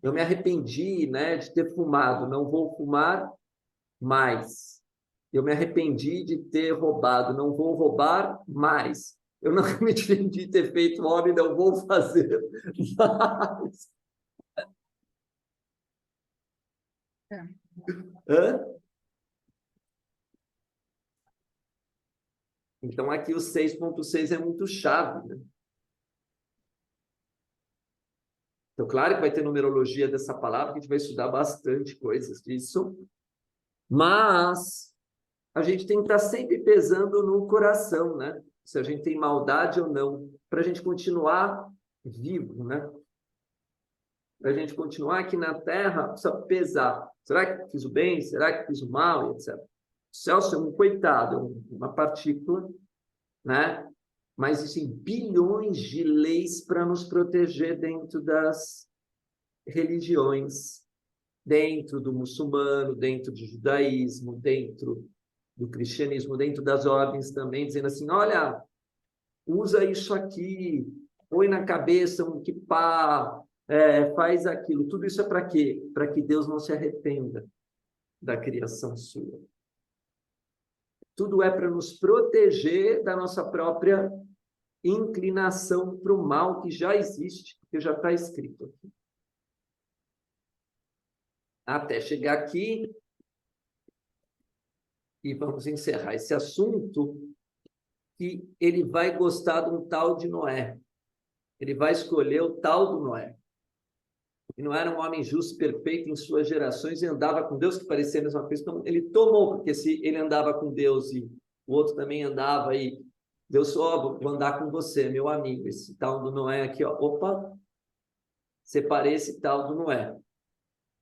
B: Eu me arrependi, né, de ter fumado, não vou fumar mais. Eu me arrependi de ter roubado, não vou roubar mais. Eu não me arrependi de ter feito homem, não vou fazer mais. Hã? Então, aqui o 6.6 é muito chave, né? Então, claro que vai ter numerologia dessa palavra, que a gente vai estudar bastante coisas disso, mas a gente tem que estar sempre pesando no coração, né? Se a gente tem maldade ou não, para a gente continuar vivo, né? Para a gente continuar aqui na Terra, precisa pesar. Será que fiz o bem? Será que fiz o mal? Etc. O Celso é um coitado, uma partícula, né? Mas existem bilhões de leis para nos proteger dentro das religiões, dentro do muçulmano, dentro do judaísmo, dentro do cristianismo, dentro das ordens também, dizendo assim, olha, usa isso aqui, põe na cabeça um kippá, faz aquilo. Tudo isso é para quê? Para que Deus não se arrependa da criação sua. Tudo é para nos proteger da nossa própria inclinação para o mal que já existe, que já está escrito aqui. Até chegar aqui e vamos encerrar esse assunto, que ele vai gostar de um tal de Noé. Ele vai escolher o tal do Noé. e não era um homem justo, perfeito em suas gerações, e andava com Deus, que parecia a mesma coisa. Então, ele tomou, porque se ele andava com Deus e o outro também andava, e Deus falou, vou andar com você, meu amigo, esse tal do Noé aqui, ó, opa, separei esse tal do Noé.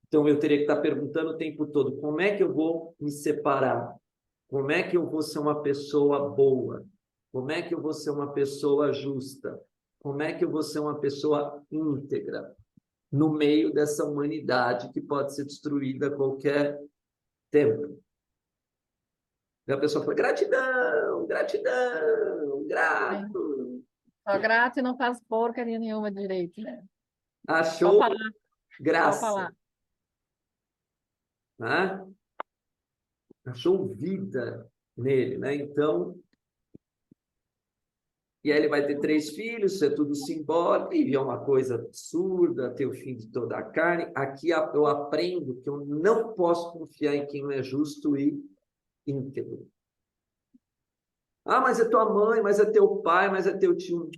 B: Então, eu teria que estar perguntando o tempo todo, como é que eu vou me separar? Como é que eu vou ser uma pessoa boa? Como é que eu vou ser uma pessoa justa? Como é que eu vou ser uma pessoa íntegra no meio dessa humanidade que pode ser destruída a qualquer tempo? E a pessoa fala, gratidão, gratidão, grato.
A: Só grato e não faz porcaria nenhuma direito, né? Só
B: Achou
A: falar, só
B: graça,
A: falar.
B: né? Achou vida nele, né? Então, e aí ele vai ter 3 filhos, isso é tudo simbólico, e é uma coisa absurda, ter o fim de toda a carne. Aqui eu aprendo que eu não posso confiar em quem não é justo e íntegro. Ah, mas é tua mãe, mas é teu pai, mas é teu tio.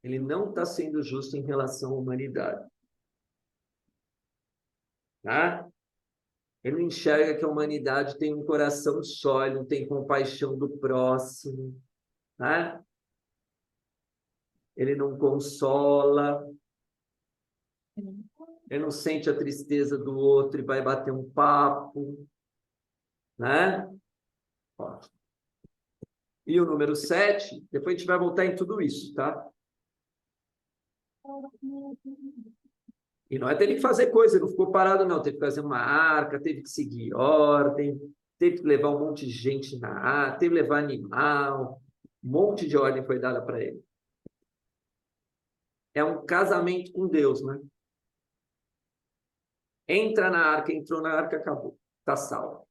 B: Ele não está sendo justo em relação à humanidade. Tá? Ele não enxerga que a humanidade tem um coração sólido, tem compaixão do próximo. Tá? Ele não consola, ele não sente a tristeza do outro e vai bater um papo, né? Ó. E o número 7, depois a gente vai voltar em tudo isso, tá? E não é ter que fazer coisa, ele não ficou parado, não. Teve que fazer uma arca, teve que seguir ordem, teve que levar um monte de gente na arca, teve que levar animal, um monte de ordem foi dada para ele. É um casamento com Deus, né? Entra na arca, entrou na arca, acabou. Tá salvo.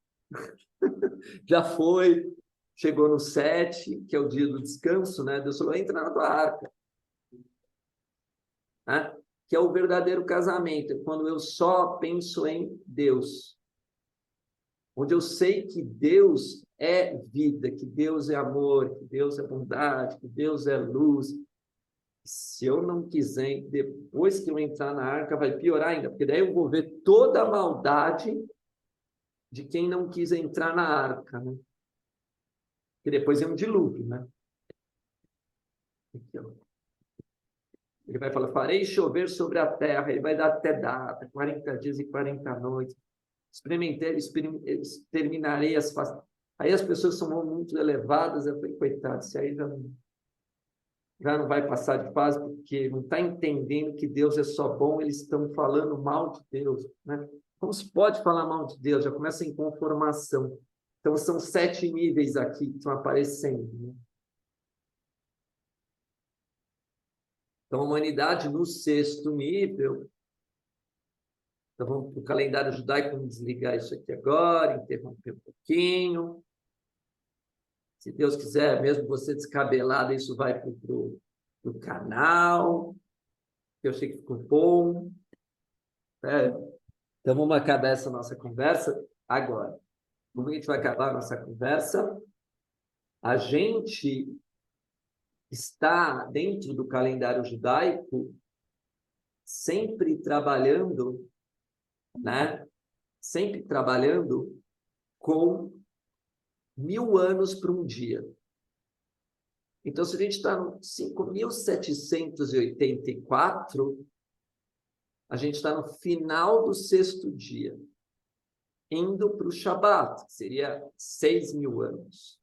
B: Já foi, chegou no 7, que é o dia do descanso, né? Deus falou, entra na tua arca. Né? Que é o verdadeiro casamento, é quando eu só penso em Deus. Onde eu sei que Deus é vida, que Deus é amor, que Deus é bondade, que Deus é luz. Se eu não quiser, depois que eu entrar na arca, vai piorar ainda, porque daí eu vou ver toda a maldade de quem não quis entrar na arca, né? E depois é um dilúvio, né? Aqui, ó. Ele vai falar, farei chover sobre a terra, ele vai dar até data, 40 dias e 40 noites. Exterminarei as faces. Aí as pessoas são muito elevadas, eu falei, coitado, se aí já não vai passar de fase, porque não está entendendo que Deus é só bom, eles estão falando mal de Deus, né? Como se pode falar mal de Deus? Já começa em conformação. Então, são 7 níveis aqui que estão aparecendo, né? Então, a humanidade no 6º nível. Então, vamos para o calendário judaico, vamos desligar isso aqui agora, interromper um pouquinho. Se Deus quiser, mesmo você descabelado, isso vai para o canal, que eu achei que ficou bom. Então, vamos acabar essa nossa conversa agora. Como a gente vai acabar a nossa conversa? A gente está dentro do calendário judaico sempre trabalhando, né? Sempre trabalhando com 1000 anos para um dia. Então, se a gente está no 5.784, a gente está no final do 6º dia, indo para o Shabat, que seria 6.000 anos.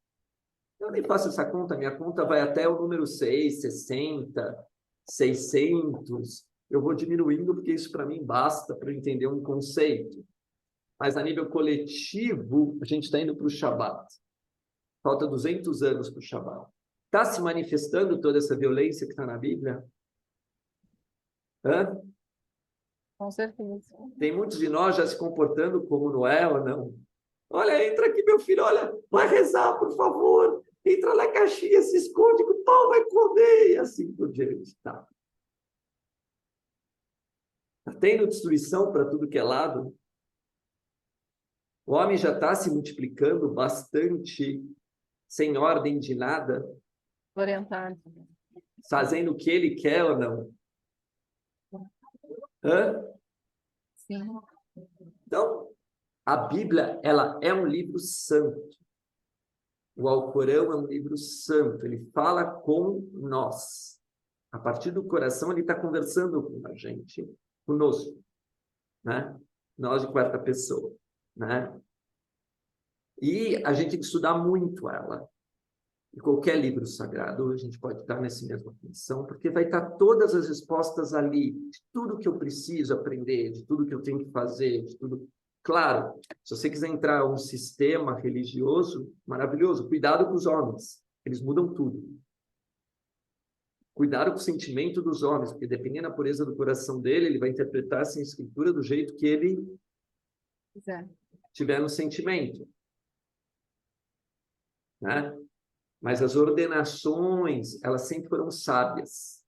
B: Eu nem faço essa conta, minha conta vai até o número 6, 60, 600. Eu vou diminuindo, porque isso para mim basta para eu entender um conceito. Mas a nível coletivo, a gente está indo para o Shabat. Falta 200 anos para o Shabat. Está se manifestando toda essa violência que está na Bíblia? Hã?
A: Com certeza.
B: Tem muitos de nós já se comportando como Noé ou não? Olha, entra aqui, meu filho, olha, vai rezar, por favor. Entra na caixinha, se esconde, que o pau vai comer, e assim por diante. Tá tendo destruição para tudo que é lado. O homem já está se multiplicando bastante, sem ordem de nada,
A: Orientado.
B: fazendo o que ele quer ou não. Hã?
A: Sim.
B: Então, a Bíblia, ela é um livro santo. O Alcorão é um livro santo. Ele fala com nós. A partir do coração, ele está conversando com a gente, conosco, né? Nós de quarta pessoa, né? E a gente tem que estudar muito ela. E qualquer livro sagrado, a gente pode estar nessa mesma condição, porque vai estar todas as respostas ali, de tudo que eu preciso aprender, de tudo que eu tenho que fazer, de tudo. Claro, se você quiser entrar em um sistema religioso, maravilhoso, cuidado com os homens, eles mudam tudo. Cuidado com o sentimento dos homens, porque dependendo da pureza do coração dele, ele vai interpretar essa escritura do jeito que ele tiver no sentimento, né? Mas as ordenações, elas sempre foram sábias,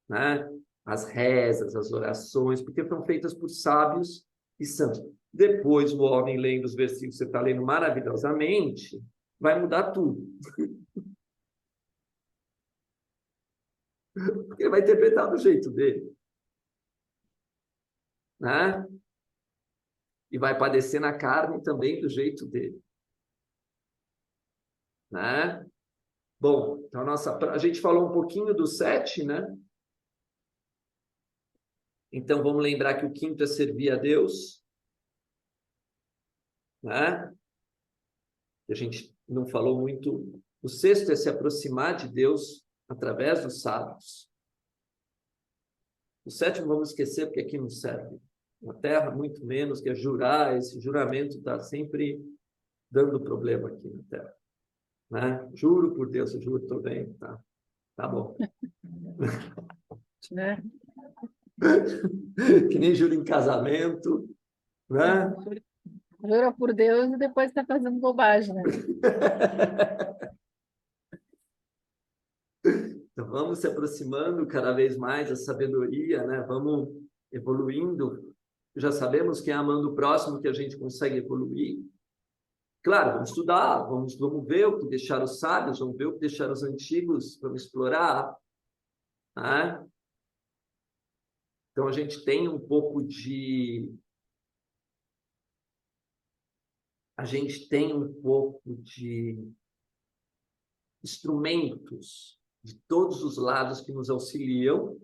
B: né? As rezas, as orações, porque foram feitas por sábios e santos. Depois, o homem lendo os versículos que você está lendo maravilhosamente, vai mudar tudo. Porque ele vai interpretar do jeito dele, né? E vai padecer na carne também do jeito dele, né? Bom, então a gente falou um pouquinho do 7, né? Então vamos lembrar que o 5º é servir a Deus, né? A gente não falou muito. O 6º é se aproximar de Deus através dos sábios. O 7º vamos esquecer porque aqui não serve. Na terra, muito menos, que é jurar. Esse juramento está sempre dando problema aqui na terra, né? Juro por Deus, eu juro, estou bem, tá? Tá bom.
A: Né?
B: Que nem juro em casamento, né?
A: Jura por Deus e depois está fazendo bobagem, né?
B: Então, vamos se aproximando cada vez mais da sabedoria, né? Vamos evoluindo. Já sabemos que é amando o próximo que a gente consegue evoluir. Claro, vamos estudar, vamos ver o que deixaram os sábios, vamos ver o que deixaram os antigos, vamos explorar, né? Então, a gente tem um pouco de... A gente tem um pouco de instrumentos de todos os lados que nos auxiliam,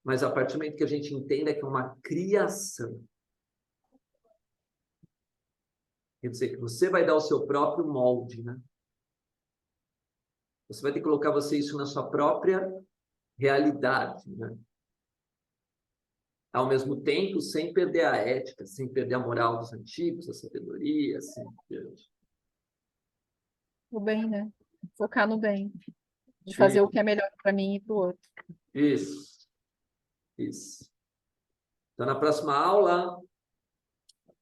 B: mas a partir do momento que a gente entenda que é uma criação, quer dizer, que você vai dar o seu próprio molde, né? Você vai ter que colocar isso na sua própria realidade, né? Ao mesmo tempo, sem perder a ética, sem perder a moral dos antigos, a sabedoria, sem perder...
A: O bem, né? Focar no bem. De fazer o que é melhor para mim e para o outro.
B: Isso. Então, na próxima aula,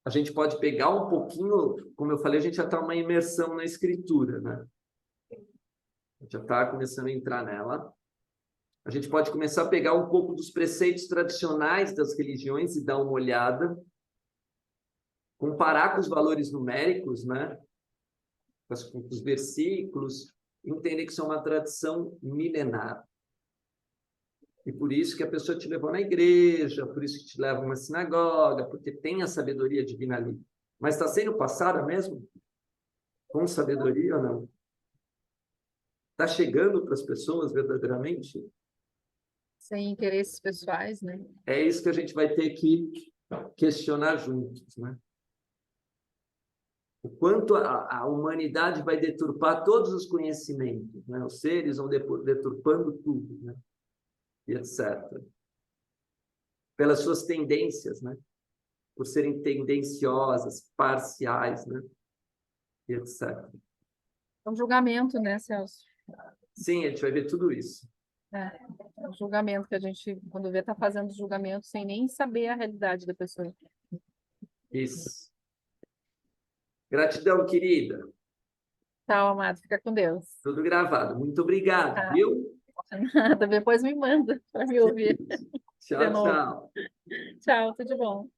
B: a gente pode pegar um pouquinho, como eu falei, a gente já está uma imersão na escritura, né? A gente já está começando a entrar nela. A gente pode começar a pegar um pouco dos preceitos tradicionais das religiões e dar uma olhada, comparar com os valores numéricos, né? Com os versículos, entender que isso é uma tradição milenar. E por isso que a pessoa te levou na igreja, por isso que te leva a uma sinagoga, porque tem a sabedoria divina ali. Mas está sendo passada mesmo? Com sabedoria ou não? Está chegando para as pessoas verdadeiramente?
A: Sem interesses pessoais, né?
B: É isso que a gente vai ter que questionar juntos, né? O quanto a humanidade vai deturpar todos os conhecimentos, né? Os seres vão deturpando tudo, né? E etc. Pelas suas tendências, né? Por serem tendenciosas, parciais, né? E etc.
A: É um julgamento, né, Celso?
B: Sim, a gente vai ver tudo isso.
A: É um julgamento que a gente, quando vê, está fazendo julgamento sem nem saber a realidade da pessoa.
B: Isso. Gratidão, querida.
A: Tchau, amado. Fica com Deus.
B: Tudo gravado. Muito obrigado,
A: Tá.
B: viu?
A: Nada. Depois me manda para me ouvir.
B: Tchau, tchau.
A: Tchau, tudo de bom.